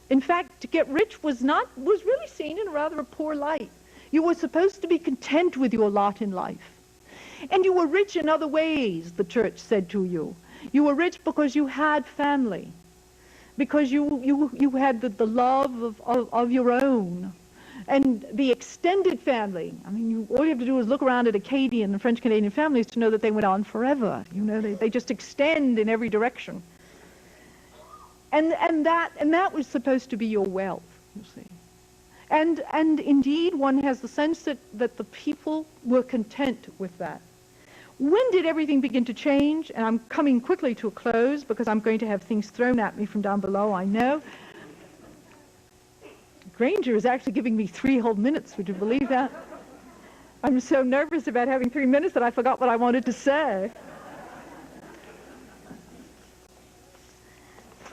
In fact, to get rich was really seen in rather a poor light. You were supposed to be content with your lot in life. And you were rich in other ways, the church said to you. You were rich because you had family, because you had the love of your own. And the extended family, I mean, all you have to do is look around at Acadian and French-Canadian families to know that they went on forever. You know, they just extend in every direction. And that was supposed to be your wealth, you see. And indeed, one has the sense that the people were content with that. When did everything begin to change? And I'm coming quickly to a close because I'm going to have things thrown at me from down below, I know. Grainger is actually giving me 3 whole minutes. Would you believe that? I'm so nervous about having 3 minutes that I forgot what I wanted to say.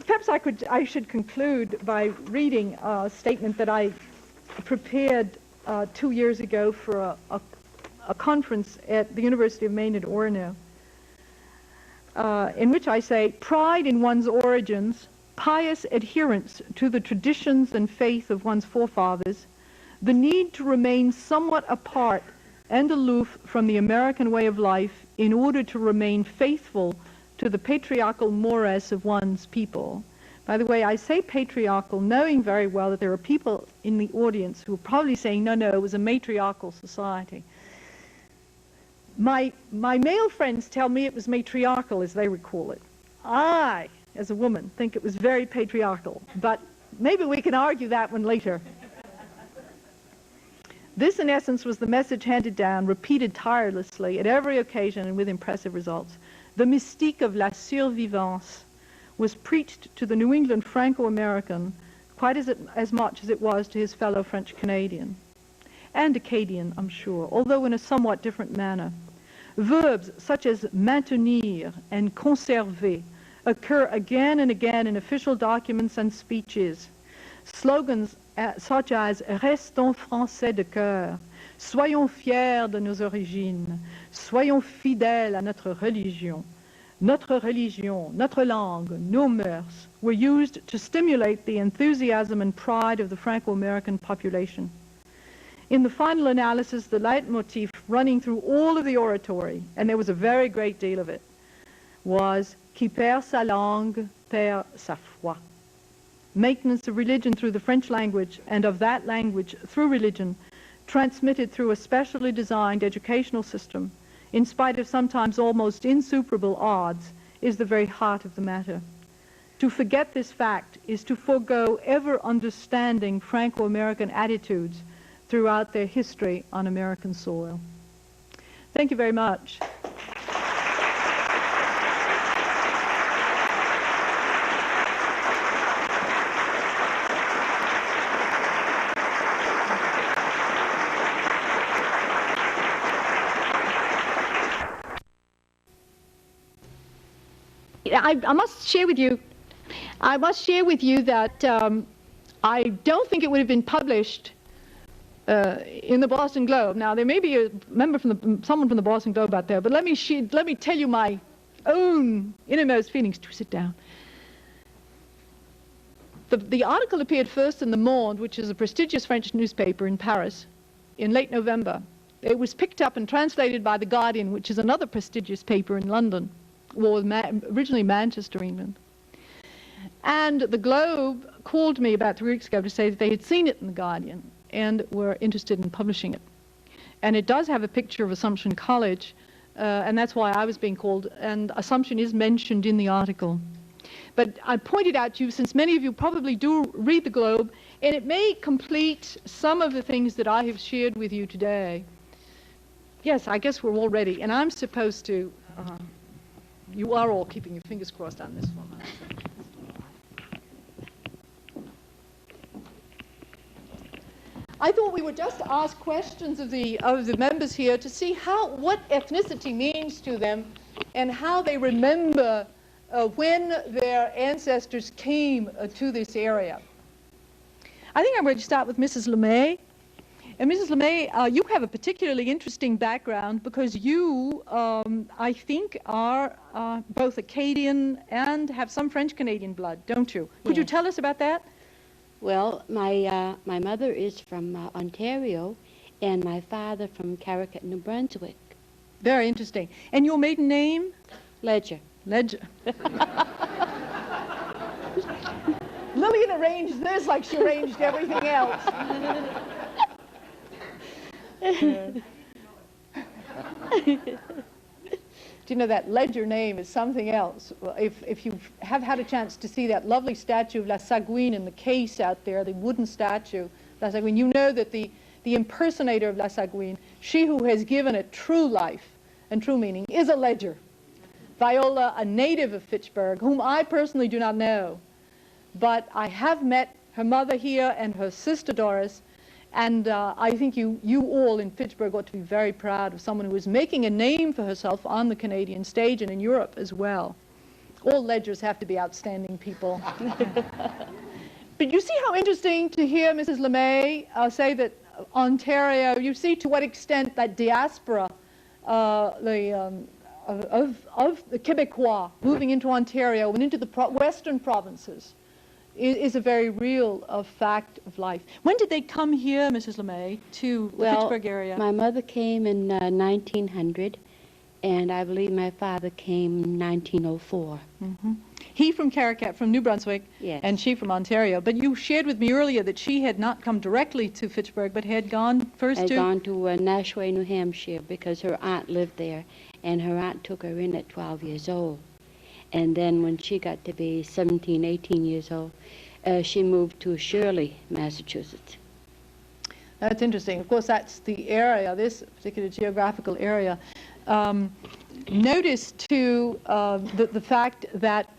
Perhaps I should conclude by reading a statement that I prepared 2 years ago for a conference at the University of Maine at Orono, in which I say, pride in one's origins, pious adherence to the traditions and faith of one's forefathers, the need to remain somewhat apart and aloof from the American way of life in order to remain faithful to the patriarchal mores of one's people. By the way, I say patriarchal, knowing very well that there are people in the audience who are probably saying, no, it was a matriarchal society. My male friends tell me it was matriarchal, as they recall it. I, as a woman, think it was very patriarchal, but maybe we can argue that one later. This, in essence, was the message handed down, repeated tirelessly at every occasion and with impressive results. The mystique of la survivance was preached to the New England Franco-American quite as much as it was to his fellow French-Canadian. And Acadian, I'm sure, although in a somewhat different manner. Verbs such as maintenir and conserver occur again and again in official documents and speeches. Slogans such as Restons Français de cœur, Soyons fiers de nos origines, Soyons fidèles à notre religion, notre langue, nos mœurs, were used to stimulate the enthusiasm and pride of the Franco-American population. In the final analysis, the leitmotif running through all of the oratory, and there was a very great deal of it, was qui perd sa langue, perd sa foi. Maintenance of religion through the French language, and of that language through religion, transmitted through a specially designed educational system, in spite of sometimes almost insuperable odds, is the very heart of the matter. To forget this fact is to forego ever understanding Franco-American attitudes throughout their history on American soil. Thank you very much. I must share with you that I don't think it would have been published in the Boston Globe. Now, there may be a member someone from the Boston Globe out there, but let me tell you my own innermost feelings. Do sit down. The article appeared first in Le Monde, which is a prestigious French newspaper in Paris, in late November. It was picked up and translated by The Guardian, which is another prestigious paper in London, or originally Manchester, England. And the Globe called me about 3 weeks ago to say that they had seen it in The Guardian and were interested in publishing it. And it does have a picture of Assumption College, and that's why I was being called, and Assumption is mentioned in the article. But I pointed out to you, since many of you probably do read the Globe, and it may complete some of the things that I have shared with you today. Yes, I guess we're all ready, and I'm supposed to... you are all keeping your fingers crossed on this one. I thought we would just ask questions of the members here to see what ethnicity means to them and how they remember when their ancestors came to this area. I think I'm going to start with Mrs. LeMay. And Mrs. LeMay, you have a particularly interesting background because you, I think, are both Acadian and have some French-Canadian blood, don't you? Could you tell us about that? Well, my mother is from Ontario, and my father from Caracat, New Brunswick. Very interesting. And your maiden name? Leger. Leger. Lillian arranged this like she arranged everything else. Do you know that Leger name is something else? Well, if you have had a chance to see that lovely statue of La Sagouine in the case out there, the wooden statue, La Sagouine, you know that the impersonator of La Sagouine, she who has given it true life and true meaning, is a Leger. Viola, a native of Fitchburg, whom I personally do not know, but I have met her mother here and her sister Doris, and I think you all in Fitchburg ought to be very proud of someone who is making a name for herself on the Canadian stage and in Europe as well. All Legers have to be outstanding people. But you see how interesting to hear Mrs. LeMay say that Ontario, you see to what extent that diaspora of the Quebecois moving into Ontario and into the western provinces is a very real fact of life. When did they come here, Mrs. LeMay, to the Fitchburg area? My mother came in 1900, and I believe my father came in 1904. Mm-hmm. He from Caracat, from New Brunswick, yes, and she from Ontario. But you shared with me earlier that she had not come directly to Fitchburg, but had gone first had gone to Nashua, New Hampshire, because her aunt lived there, and her aunt took her in at 12 years old. And then when she got to be 17, 18 years old, she moved to Shirley, Massachusetts. That's interesting. Of course, that's the area, this particular geographical area. Notice, too, the fact that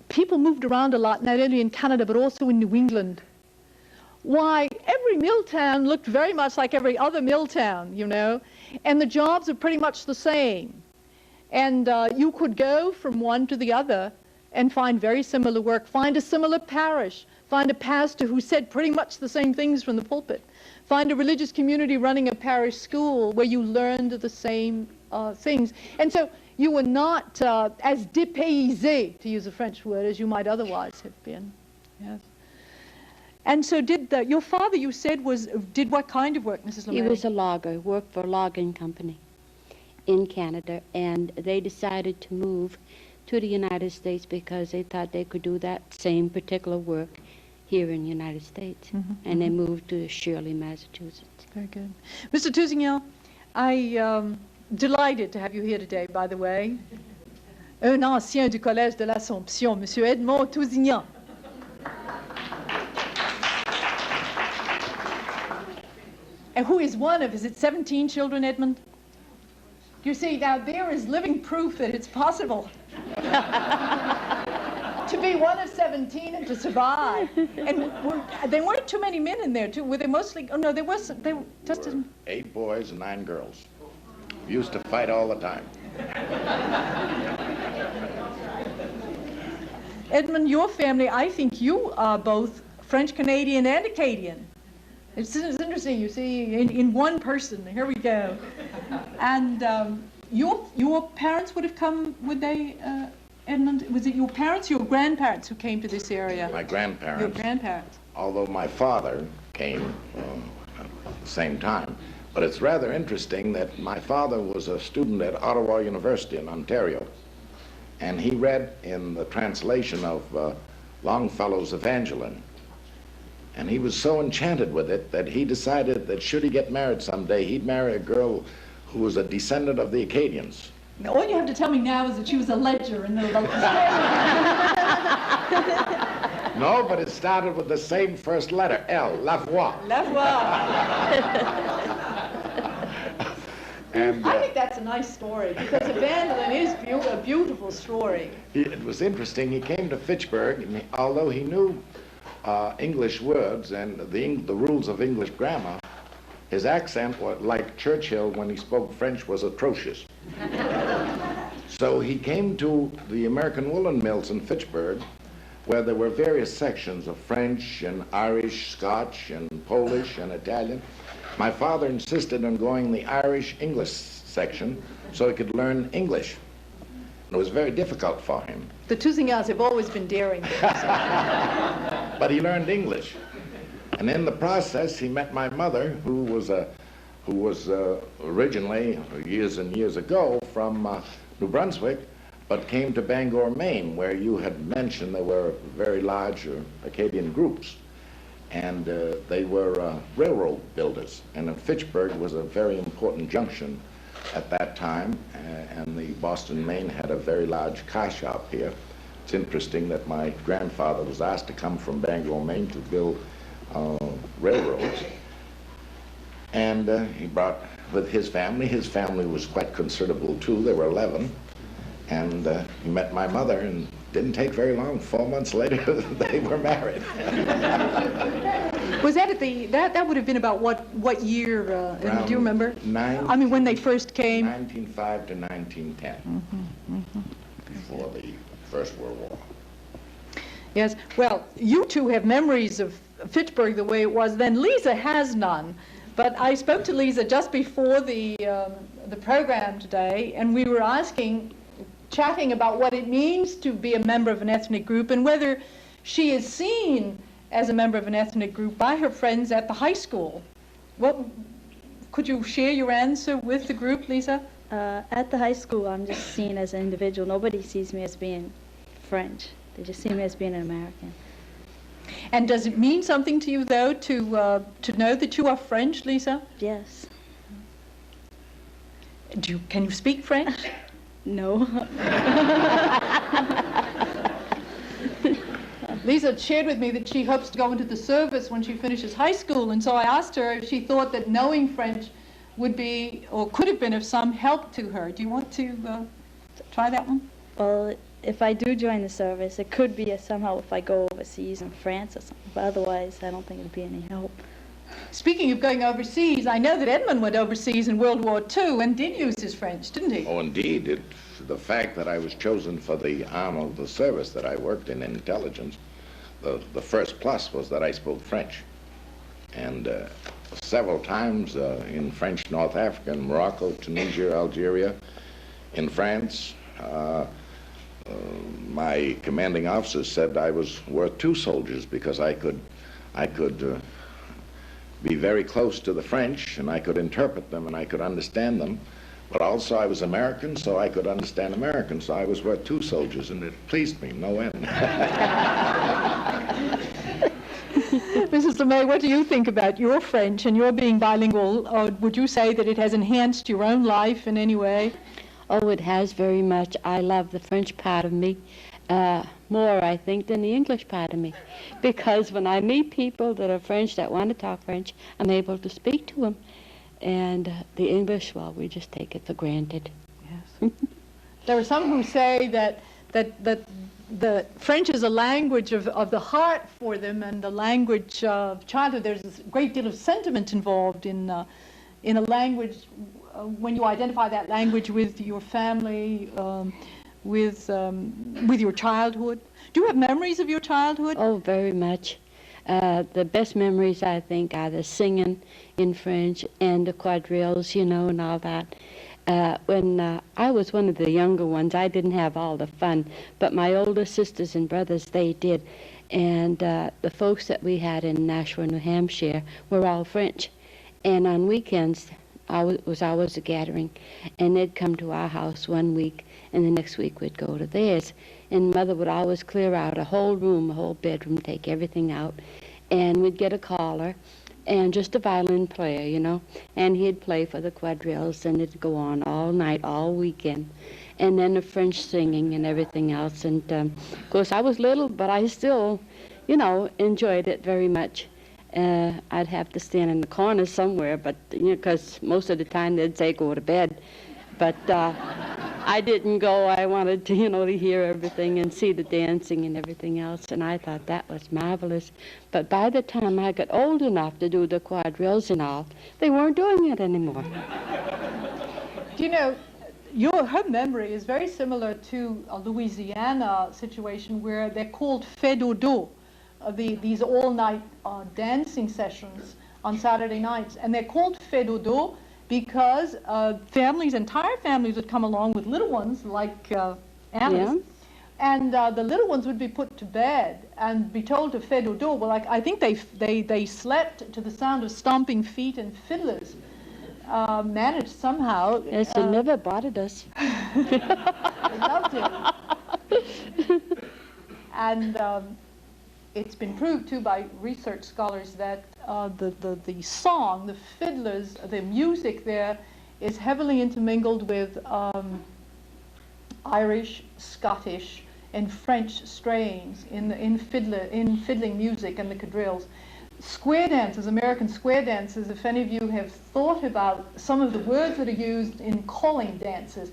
people moved around a lot, not only in Canada, but also in New England. Why, every mill town looked very much like every other mill town, you know, and the jobs are pretty much the same. And you could go from one to the other and find very similar work, find a similar parish, find a pastor who said pretty much the same things from the pulpit, find a religious community running a parish school where you learned the same things. And so you were not as dépaysé, to use a French word, as you might otherwise have been. Yes. And so your father, you said, did what kind of work, Mrs. LeMay? He was a logger, worked for a logging company in Canada, and they decided to move to the United States because they thought they could do that same particular work here in the United States. And they moved to Shirley, Massachusetts. Very good. Mr. Tousignant, I'm delighted to have you here today, by the way. Un ancien du Collège de l'Assomption, Monsieur Edmond Tousignant. And who is one of, is it 17 children, Edmund? You see, now there is living proof that it's possible to be one of 17 and to survive. And there weren't too many men in there, too. Were they mostly, oh no, there wasn't, they were just... 8 boys and 9 girls. We used to fight all the time. Edmund, your family, I think you are both French-Canadian and Acadian. It's interesting, you see, in one person. Here we go. And your parents would have come, would they, Edmund? Was it your parents or your grandparents who came to this area? My grandparents. Your grandparents. Although my father came at the same time. But it's rather interesting that my father was a student at Ottawa University in Ontario. And he read in the translation of Longfellow's Evangeline. And he was so enchanted with it that he decided that should he get married someday, he'd marry a girl who was a descendant of the Acadians. Now, all you have to tell me now is that she was a ledger in the story. No, but it started with the same first letter, L, Lavoie. And I think that's a nice story, because Evangeline is a beautiful story. It was interesting. He came to Fitchburg, and although he knew English words and the rules of English grammar, his accent, like Churchill when he spoke French, was atrocious. So he came to the American woolen mills in Fitchburg, where there were various sections of French and Irish, Scotch and Polish and Italian. My father insisted on going the Irish-English section so he could learn English. It was very difficult for him. The Tousignants have always been daring. But he learned English. And in the process, he met my mother, who was originally, years and years ago, from New Brunswick, but came to Bangor, Maine, where you had mentioned there were very large Acadian groups. And they were railroad builders. And Fitchburg was a very important junction at that time, and the Boston, Maine had a very large car shop here. It's interesting that my grandfather was asked to come from Bangor, Maine to build railroads. And he brought with his family. His family was quite considerable too. There were 11. And he met my mother, and didn't take very long. 4 months later, they were married. Was that at that would have been about what year? Do you remember? I mean, when they first came? 1905 to 1910, before the First World War. Yes. Well, you two have memories of Fitchburg the way it was then. Lisa has none. But I spoke to Lisa just before the program today, and we were chatting about what it means to be a member of an ethnic group and whether she is seen as a member of an ethnic group by her friends at the high school. Could you share your answer with the group, Lisa? At the high school, I'm just seen as an individual. Nobody sees me as being French. They just see me as being an American. And does it mean something to you, though, to know that you are French, Lisa? Yes. Can you speak French? No. Lisa shared with me that she hopes to go into the service when she finishes high school, and so I asked her if she thought that knowing French would be, or could have been, of some help to her. Do you want to try that one? Well, if I do join the service, it could be somehow if I go overseas in France or something, but otherwise I don't think it'd be any help. Speaking of going overseas, I know that Edmund went overseas in World War II and did use his French, didn't he? Oh, indeed. The fact that I was chosen for the arm of the service that I worked in intelligence, the first plus was that I spoke French. And several times in French North Africa, in Morocco, Tunisia, Algeria, in France, my commanding officer said I was worth 2 soldiers because I could be very close to the French, and I could interpret them and I could understand them. But also I was American, so I could understand Americans, so I was worth 2 soldiers, and it pleased me no end. LeMay, what do you think about your French and your being bilingual? Or would you say that it has enhanced your own life in any way? Oh, it has very much. I love the French part of me more, I think, than the English part of me. Because when I meet people that are French, that want to talk French, I'm able to speak to them. And the English, well, we just take it for granted. Yes. There are some who say that the French is a language of the heart for them, and the language of childhood. There's a great deal of sentiment involved in a language when you identify that language with your family, with your childhood. Do you have memories of your childhood? Oh, very much. The best memories, I think, are the singing in French and the quadrilles, you know, and all that. When I was one of the younger ones, I didn't have all the fun, but my older sisters and brothers, they did. And the folks that we had in Nashua, New Hampshire, were all French. And on weekends, was always a gathering, and they'd come to our house one week, and the next week we'd go to theirs. And Mother would always clear out a whole room, a whole bedroom, take everything out, and we'd get a caller, and just a violin player, you know, and he'd play for the quadrilles, and it'd go on all night, all weekend, and then the French singing and everything else. And of course, I was little, but I still, you know, enjoyed it very much. I'd have to stand in the corner somewhere, but you know, because most of the time they'd say go to bed, but I didn't go. I wanted to, you know, to hear everything and see the dancing and everything else, and I thought that was marvelous. But by the time I got old enough to do the quadrilles and all, they weren't doing it anymore. Do you know, her memory is very similar to a Louisiana situation where they're called fête dodo, these all-night dancing sessions on Saturday nights. And they're called fête dodo because entire families would come along with little ones like Anna's. Yeah. And the little ones would be put to bed and be told to fête dodo. Well, like, I think they slept to the sound of stomping feet and fiddlers. Managed somehow. Yes, it never bothered us. They loved it. And it's been proved too by research scholars that the song, the fiddlers, the music there is heavily intermingled with Irish, Scottish, and French strains in fiddling music and the quadrilles. Square dances, American square dances, if any of you have thought about some of the words that are used in calling dances,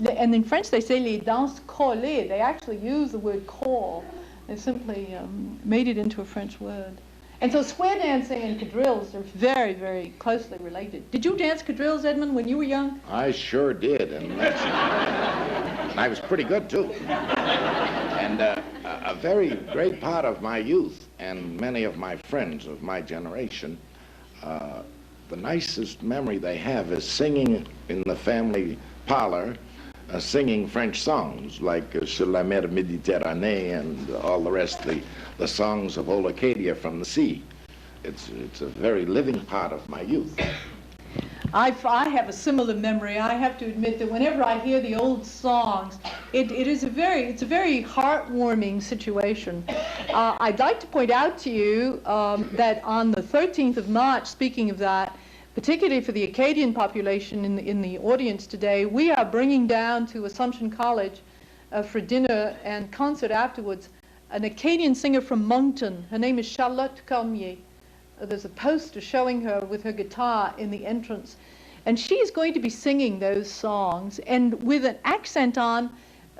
and in French they say les danses collées, they actually use the word call. They simply made it into a French word. And so square dancing and quadrilles are very, very closely related. Did you dance quadrilles, Edmund, when you were young? I sure did, and I was pretty good, too. And a very great part of my youth and many of my friends of my generation, the nicest memory they have is singing in the family parlor, singing French songs like Sur la mer Méditerranée and all the rest, the songs of old Acadia from the sea. It's a very living part of my youth. I have a similar memory. I have to admit that whenever I hear the old songs, it's a very heartwarming situation. I'd like to point out to you that on the 13th of March, speaking of that, particularly for the Acadian population in the audience today, we are bringing down to Assumption College for dinner and concert afterwards an Acadian singer from Moncton. Her name is Charlotte Cormier. There's a poster showing her with her guitar in the entrance. And she's going to be singing those songs, and with an accent on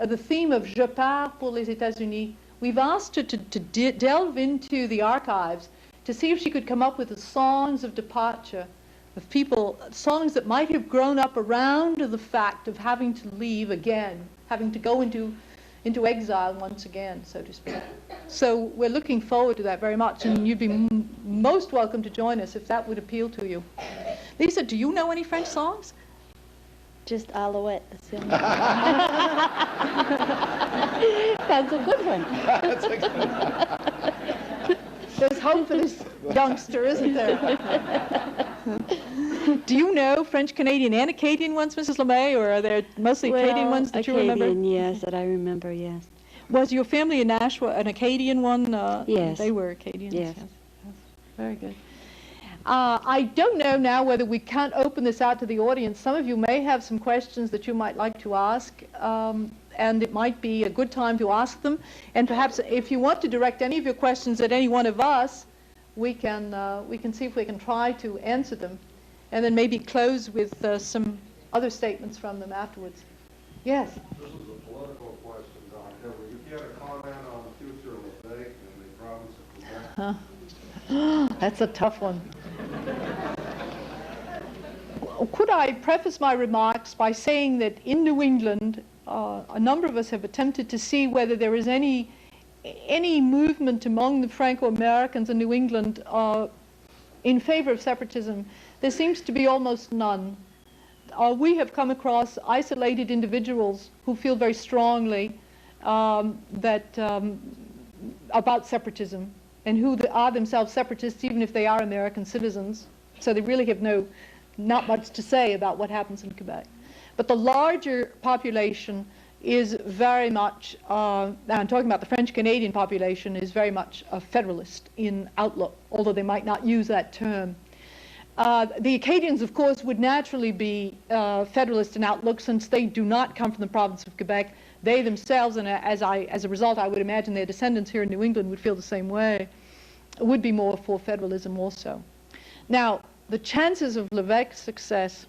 the theme of Je pars pour les États-Unis. We've asked her to delve into the archives to see if she could come up with the songs of departure of people, songs that might have grown up around the fact of having to leave again, having to go into exile once again, so to speak. So we're looking forward to that very much, and you'd be most welcome to join us if that would appeal to you. Lisa, do you know any French songs? Just Alouette. That's the only one. That's a good one. That's a good one. There's hope for this youngster, isn't there? Do you know French-Canadian and Acadian ones, Mrs. LeMay, or are there mostly Acadian ones that you remember? Acadian, yes, that I remember, yes. Was your family in Nashua an Acadian one? Yes. They were Acadians. Yes. Very good. I don't know now whether we can't open this out to the audience. Some of you may have some questions that you might like to ask, and it might be a good time to ask them. And perhaps if you want to direct any of your questions at any one of us, we can see if we can try to answer them, and then maybe close with some other statements from them afterwards. Yes? This is a political question, Dr. Will you get a comment on the future of the state and the province of Quebec? That's a tough one. Could I preface my remarks by saying that in New England, a number of us have attempted to see whether there is any movement among the Franco-Americans in New England in favor of separatism. There seems to be almost none. We have come across isolated individuals who feel very strongly about separatism, and who are themselves separatists even if they are American citizens. So they really have not much to say about what happens in Quebec. But the larger population is very much, I'm talking about the French-Canadian population, is very much a federalist in outlook, although they might not use that term. The Acadians, of course, would naturally be federalist in outlook, since they do not come from the province of Quebec. They themselves, and as a result, I would imagine their descendants here in New England would feel the same way, would be more for federalism also. Now, the chances of Lévesque's success,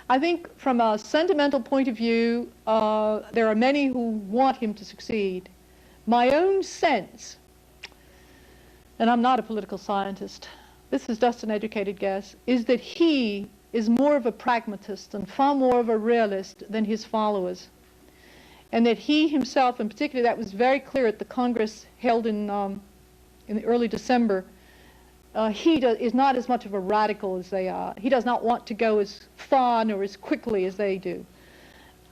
I think from a sentimental point of view, there are many who want him to succeed. My own sense, and I'm not a political scientist, this is just an educated guess, is that he is more of a pragmatist and far more of a realist than his followers. And that he himself, and particularly that was very clear at the Congress held in the early December, he is not as much of a radical as they are. He does not want to go as far nor as quickly as they do.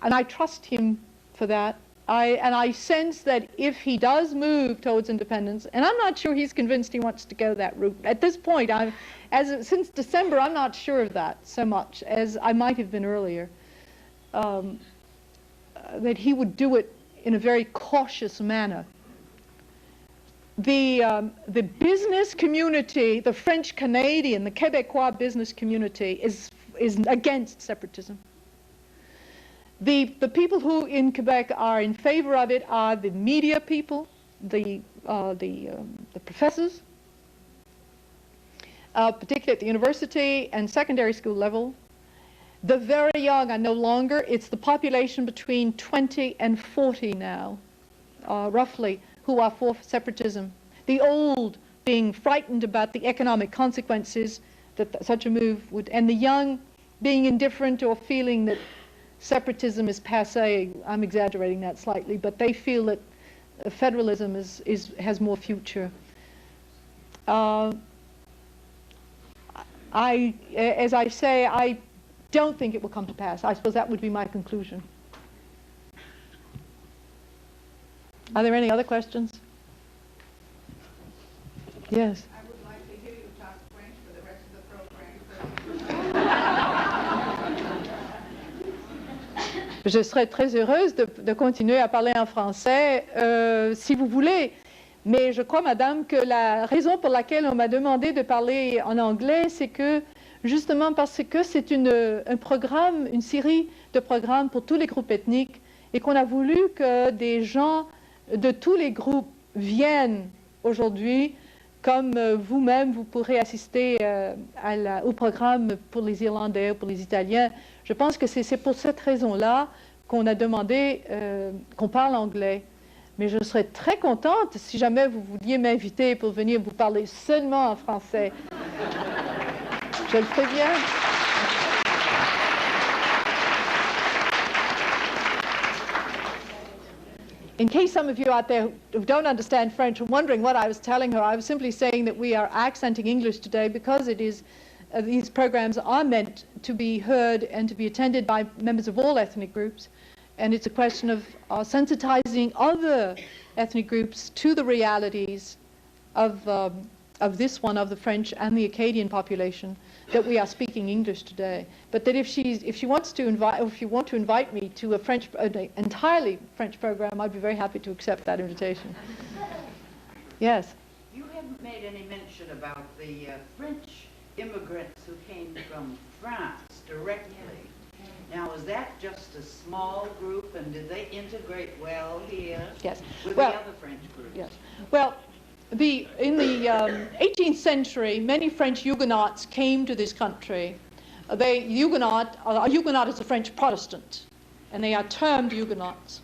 And I trust him for that. And I sense that if he does move towards independence, and I'm not sure he's convinced he wants to go that route. At this point, since December, I'm not sure of that so much as I might have been earlier. That he would do it in a very cautious manner. The business community, the French-Canadian, the Quebecois business community is against separatism. The people who in Quebec are in favor of it are the media people, the professors, particularly at the university and secondary school level. The very young are no longer. It's the population between 20 and 40 now, roughly, who are for separatism. The old being frightened about the economic consequences that such a move would, and the young being indifferent or feeling that separatism is passé. I'm exaggerating that slightly, but they feel that federalism has more future. As I say, I don't think it will come to pass. I suppose that would be my conclusion. Are there any other questions? Yes. I would like to hear you talk French for the rest of the program. Je serais très heureuse de continuer à parler en français, si vous voulez. Mais je crois, madame, que la raison pour laquelle on m'a demandé de parler en anglais, c'est que justement parce que c'est un programme, une série de programmes pour tous les groupes ethniques, et qu'on a voulu que des gens de tous les groupes viennent aujourd'hui, comme vous-même, vous pourrez assister au programme pour les Irlandais, pour les Italiens. Je pense que c'est pour cette raison-là qu'on a demandé qu'on parle anglais. Mais je serais très contente si jamais vous vouliez m'inviter pour venir vous parler seulement en français. Je le ferai bien. In case some of you out there who don't understand French are wondering what I was telling her, I was simply saying that we are accenting English today because it is, these programs are meant to be heard and to be attended by members of all ethnic groups. And it's a question of sensitizing other ethnic groups to the realities of this one, of the French and the Acadian population, that we are speaking English today. But that if she wants to invite, or if you want to invite me to an entirely French program, I'd be very happy to accept that invitation. Yes? You have made any mention about the French immigrants who came from France directly. Now, is that just a small group, and did they integrate well here Yes. with Well, the other French groups? Yes. Well, in the 18th century, many French Huguenots came to this country. A Huguenot is a French Protestant, and they are termed Huguenots.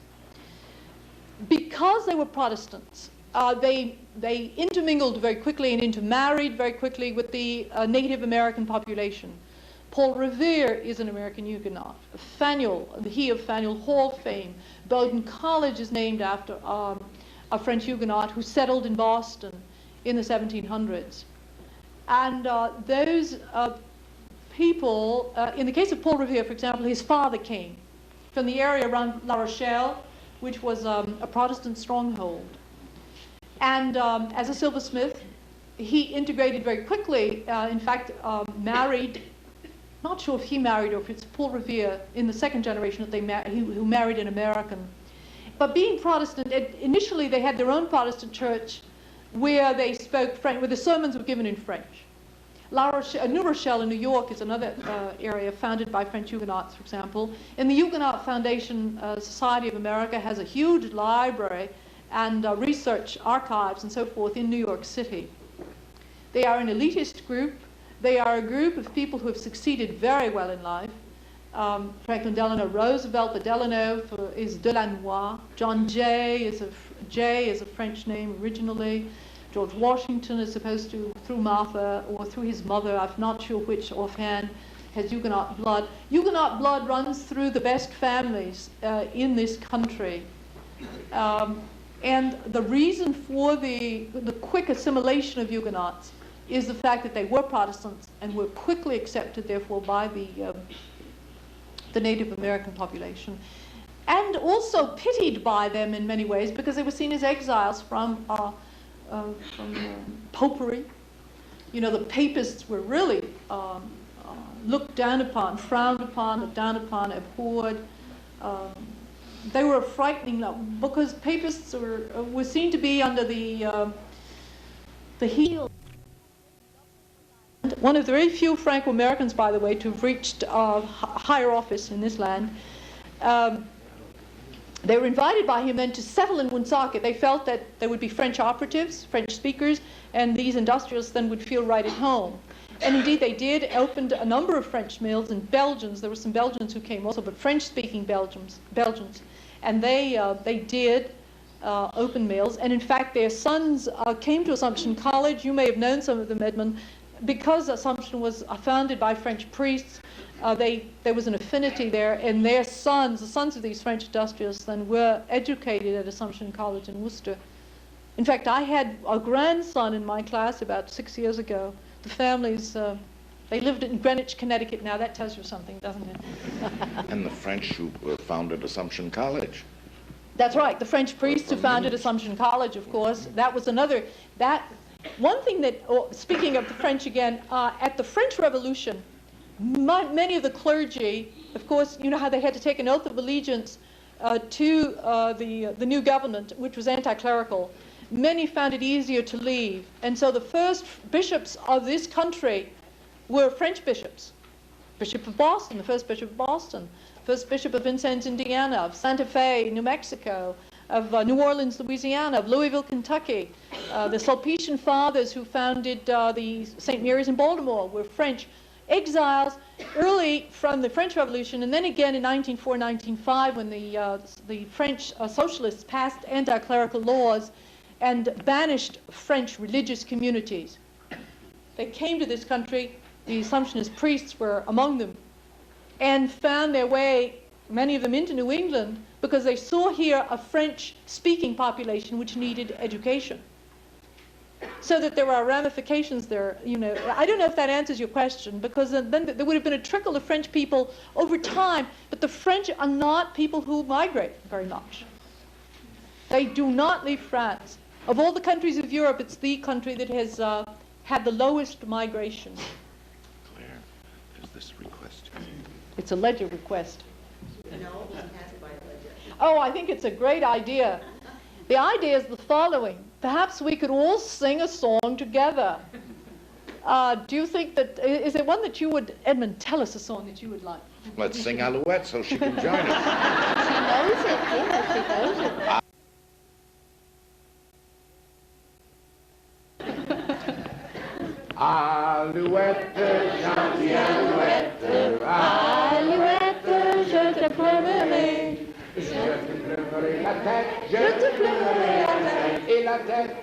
Because they were Protestants, they intermingled very quickly and intermarried very quickly with the Native American population. Paul Revere is an American Huguenot. Faneuil, he of Faneuil Hall fame. Bowdoin College is named after a French Huguenot who settled in Boston in the 1700s. And those people, in the case of Paul Revere, for example, his father came from the area around La Rochelle, which was a Protestant stronghold. And as a silversmith, he integrated very quickly, in fact, married, not sure if he married or if it's Paul Revere in the second generation that who married an American. But being Protestant, initially they had their own Protestant church where they spoke French, where the sermons were given in French. New Rochelle in New York is another area founded by French Huguenots, for example. And the Huguenot Foundation Society of America has a huge library and research archives and so forth in New York City. They are an elitist group. They are a group of people who have succeeded very well in life. Franklin Delano Roosevelt, the Delano is Delanois. John Jay is a French name originally. George Washington is supposed to, through Martha or through his mother, I'm not sure which offhand, has Huguenot blood. Huguenot blood runs through the best families in this country. And the reason for the quick assimilation of Huguenots is the fact that they were Protestants and were quickly accepted, therefore, by the Native American population. And also pitied by them in many ways because they were seen as exiles from popery. You know, the papists were really looked down upon, frowned upon, abhorred. They were frightening because papists were seen to be under the heel. One of the very few Franco-Americans, by the way, to have reached higher office in this land. They were invited by him then to settle in Woonsocket. They felt that there would be French operatives, French speakers, and these industrialists then would feel right at home. And indeed they did, opened a number of French mills, and Belgians, there were some Belgians who came also, but French-speaking Belgians. And they did open mills. And in fact, their sons came to Assumption College. You may have known some of them, Edmund. Because Assumption was founded by French priests, there was an affinity there, and their sons, the sons of these French industrialists, then were educated at Assumption College in Worcester. In fact, I had a grandson in my class about 6 years ago. The families, they lived in Greenwich, Connecticut. Now that tells you something, doesn't it? And the French who founded Assumption College. That's right, the French priests who founded Assumption College, of course. That was another, one thing that, speaking of the French again, at the French Revolution, many of the clergy, of course, you know how they had to take an oath of allegiance to the new government, which was anti-clerical. Many found it easier to leave. And so the first bishops of this country were French bishops. Bishop of Boston, the first bishop of Boston, first bishop of Vincennes, Indiana, of Santa Fe, New Mexico, of New Orleans, Louisiana, of Louisville, Kentucky. The Sulpician fathers who founded the St. Mary's in Baltimore were French exiles early from the French Revolution, and then again in 1904, 1905 when the French socialists passed anti-clerical laws and banished French religious communities. They came to this country, the Assumptionist priests were among them, and found their way, many of them, into New England because they saw here a French-speaking population which needed education. So that there are ramifications there, you know. I don't know if that answers your question, because then there would have been a trickle of French people over time, but the French are not people who migrate very much. They do not leave France. Of all the countries of Europe, it's the country that has had the lowest migration. Claire, there's this request. It's a Leger request. No, it wasn't passed by a Leger. Oh, I think it's a great idea. The idea is the following. Perhaps we could all sing a song together. Do you think that, is there one that you would, Edmund, tell us a song that you would like? Let's sing Alouette so she can join us. She knows it, yes, she knows it. Alouette, gentille alouette, Alouette, je te pleurerai. je te plumerai la tête, je te plumerai la tête, et la tête,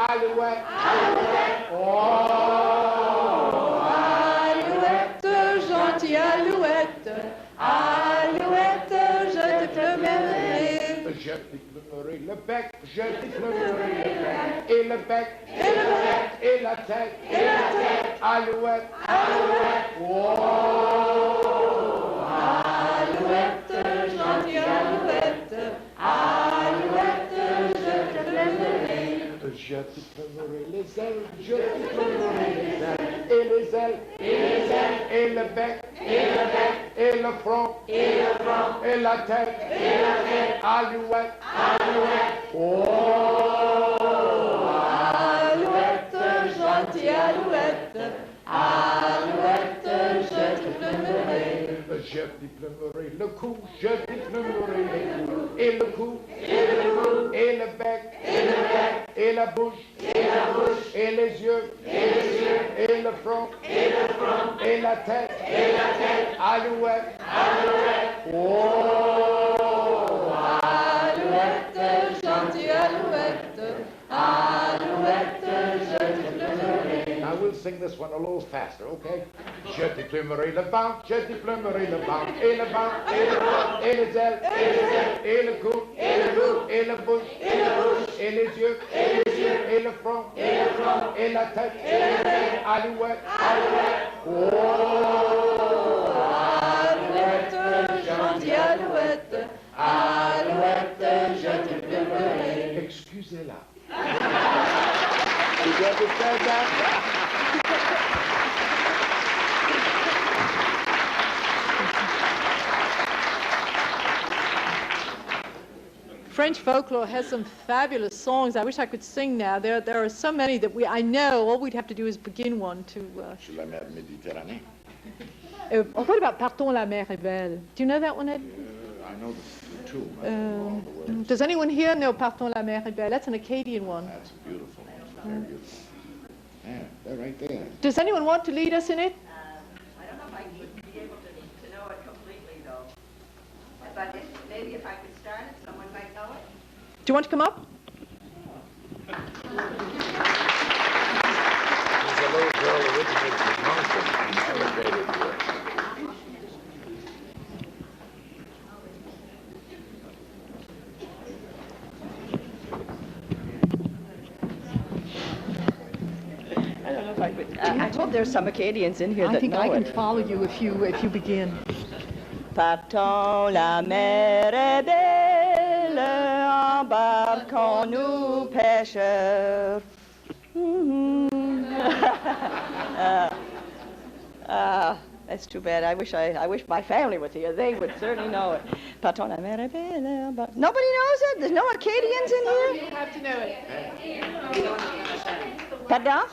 alouette, alouette, oh, Alouette, gentille alouette, alouette, je te pleurerai. je te plumerai le bec, je te plumerai le bec, et le bec, et la tête, alouette, alouette, oh, Alouette, gentille alouette, alouette, je te pleurerai. je te plumerai les ailes, je te plumerai les ailes, et les ailes, et le bec, et le front, et la tête, alouette, oh, Alouette, gentille alouette, alouette, je te pleurerai. je te plumerai le cou, je te plumerai le cou, et le cou, et le bec, et la bouche, et les yeux, et le front, et la tête, alouette, oh, Alouette, gentille alouette, alouette, je te pleurerai. Now we'll sing this one a little faster, okay? Je te plumerai le ventre, je te plumerai le ventre, et le ventre, et les ailes, et le cou, et la bouche, et les yeux, et le front, et la tête, alouette, oh, Alouette, gentille alouette, alouette, je te pleurerai. excusez-la. Did you understand that? French folklore has some fabulous songs. I wish I could sing now. There are so many that I know. All we'd have to do is begin one to. Sur la mer Méditerranée. What about Partons, la mer est belle? Do you know that one, Ed? I know the two, I don't know all the words. Does anyone here know Partons, la mer est belle? That's an Acadian one. That's a beautiful one, very beautiful. Yeah, they're right there. Does anyone want to lead us in it? I don't know if I would be able to know it completely, though. But maybe if I could start it, someone might know it. Do you want to come up? There's a little girl originated from Moncton, celebrated here. I don't know if I could. I hope there's some Acadians in here I that think know I can it. follow you if you begin. Partons, la mer est belle, embarquons-nous pêcheurs. That's too bad. I wish my family was here. They would certainly know it. Partons, la mer est belle, nobody knows it? There's no Acadians in here? You have to know it. Pardon?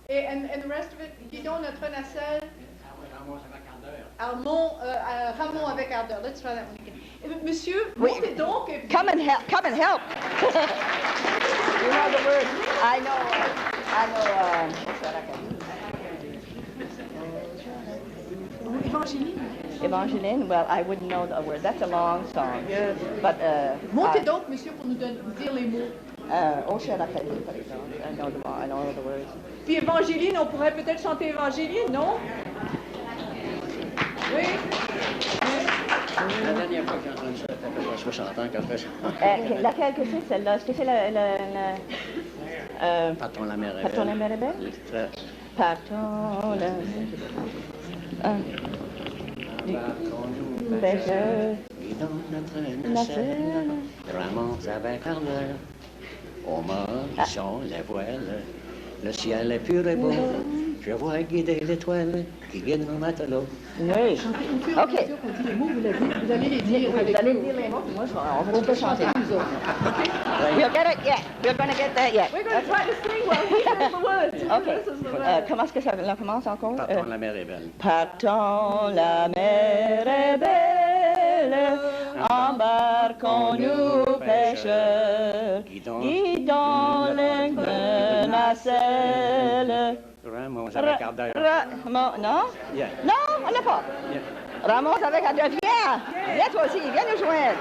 And the rest of it, Guidon notre nacelle. Ramon avec ardeur. Let's try that one again. Monsieur, montez donc. Come and help. Come and help. You know the word. I know. Evangeline. Evangeline. Well, I wouldn't know the word. That's a long song. Yes. But Montez donc, monsieur, pour nous dire les mots. Au cher Acadie, par exemple. I know the words. Puis Evangeline, on pourrait peut-être chanter Evangeline, non? Oui. La dernière fois que j'ai entendu ça, ça fait 60 ans qu'après ça. Laquelle que c'est, celle-là? Est-ce que c'est la Partons, la mer est belle. Partons, la mer est belle? Partons, la pêcheurs. Guidons notre nacelle, ramons avec ardeur. Au mort sont les voiles, le ciel est pur et beau. Je vois guider l'étoile qui vient de mon matelot. Oui. OK. Vous allez les dire. Vous allez me dire les mots, puis moi, on peut chanter. We'll get it yet. We're going to get that yet. We're going to try to sing while he says the words. OK. Comment est-ce que ça commence encore? Partons, la mer est belle. Partons, la mer est belle, embarquons-nous pêcheurs, guidons les nacelles. Ramons avec ardeur. Non? Yeah. Non, on l'a pas. Yeah. Ramons avec ardeur. Viens toi aussi, viens nous joindre.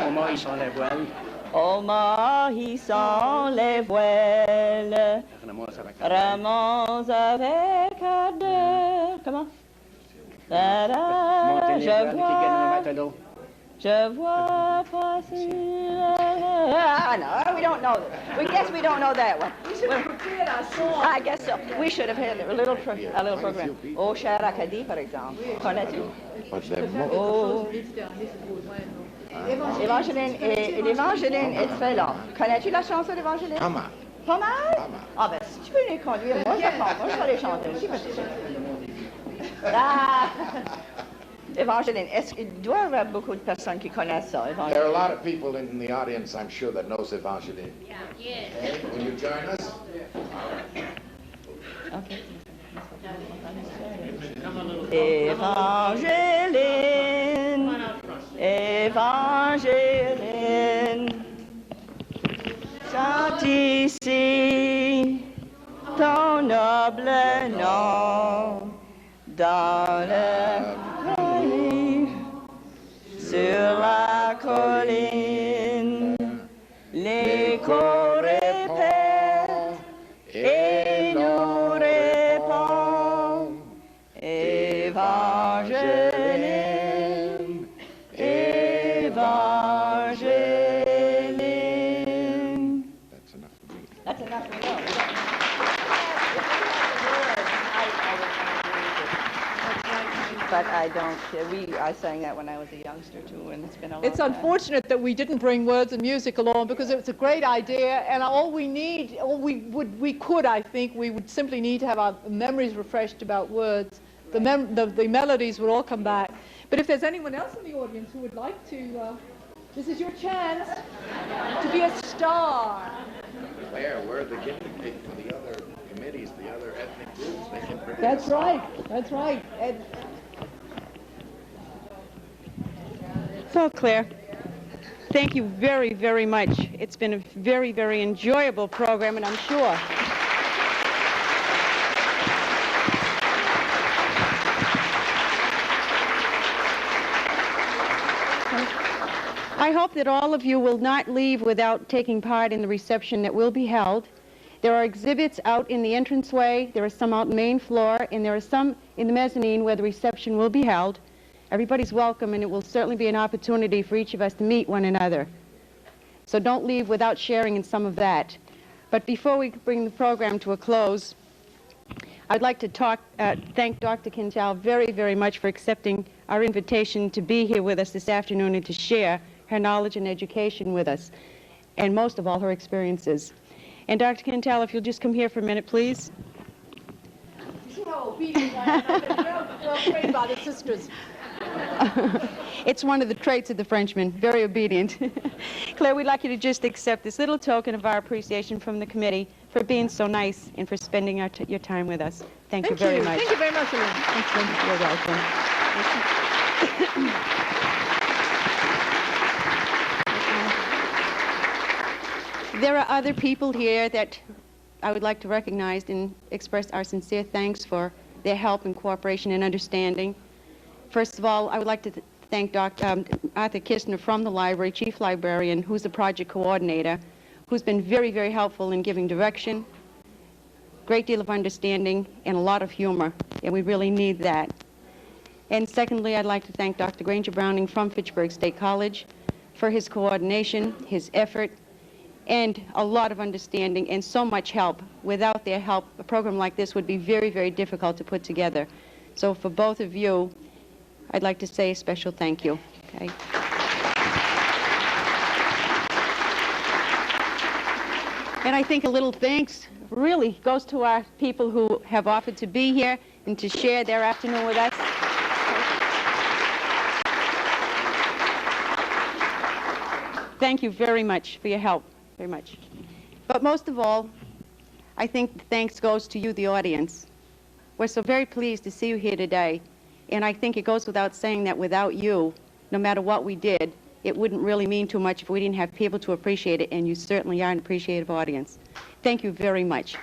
Au mât, ils sont les voiles. Au mât, ils sont les voiles. Ramons avec ardeur. Ramons avec ardeur. Comment? Montez les voiles qui viennent au matelot. Je vois passer. Ah, no, we don't know. We guess we don't know that one. We should have prepared our song. I guess so. We should have had a little program. Oh, cher Acadie, par exemple. Connais-tu? Oh. L'évangéline est très long. Connais-tu la chanson d'Évangéline? Pas mal. Pas mal? Pas mal. Ah, ben, si tu peux les conduire, moi, je vais les chanter aussi. Ah! Évangéline, il doit y avoir beaucoup de personnes qui connaissent ça, Évangéline. There are a lot of people in the audience, I'm sure, that knows Evangeline. Yeah. Yes. Okay, will you join us? Okay. Évangeline, Évangeline, chante ici ton noble nom dans le pays, sur la colline, l'écho répète et nous répond. Évangeline, Évangeline. That's enough for me. That's enough for you. But I don't, I sang that when I was a youngster too, and it's been a long It's time. unfortunate that we didn't bring words and music along because it's a great idea, and all we could, I think, we would simply need to have our memories refreshed about words. The melodies would all come back. But if there's anyone else in the audience who would like to, this is your chance to be a star. Claire, we're the guinea pig for the other committees, the other ethnic groups. They can bring That's us right. That's right. And So, Claire, thank you very, very much. It's been a very, very enjoyable program, and I'm sure I hope that all of you will not leave without taking part in the reception that will be held. There are exhibits out in the entranceway, there are some out main floor, and there are some in the mezzanine where the reception will be held. Everybody's welcome, and it will certainly be an opportunity for each of us to meet one another. So don't leave without sharing in some of that. But before we bring the program to a close, I'd like to thank Dr. Quintal very, very much for accepting our invitation to be here with us this afternoon and to share her knowledge and education with us, and most of all, her experiences. And Dr. Quintal, if you'll just come here for a minute, please. you see how obedient I am? I've been well trained by the sisters. It's one of the traits of the Frenchman, very obedient. Claire, we'd like you to just accept this little token of our appreciation from the committee for being so nice and for spending your time with us. Thank you very much. Thank you very much, Elaine. Thank you. You're welcome. There are other people here that I would like to recognize and express our sincere thanks for their help and cooperation and understanding. First of all, I would like to thank Dr. Arthur Kissner from the library, Chief Librarian, who's the project coordinator, who's been very, very helpful in giving direction, great deal of understanding, and a lot of humor, and we really need that. And secondly, I'd like to thank Dr. Grainger Browning from Fitchburg State College for his coordination, his effort, and a lot of understanding and so much help. Without their help, a program like this would be very, very difficult to put together. So for both of you, I'd like to say a special thank you. Okay. And I think a little thanks really goes to our people who have offered to be here and to share their afternoon with us. Thank you very much for your help, very much. But most of all, I think the thanks goes to you, the audience. We're so very pleased to see you here today, and I think it goes without saying that without you, no matter what we did, it wouldn't really mean too much if we didn't have people to appreciate it, and you certainly are an appreciative audience. Thank you very much.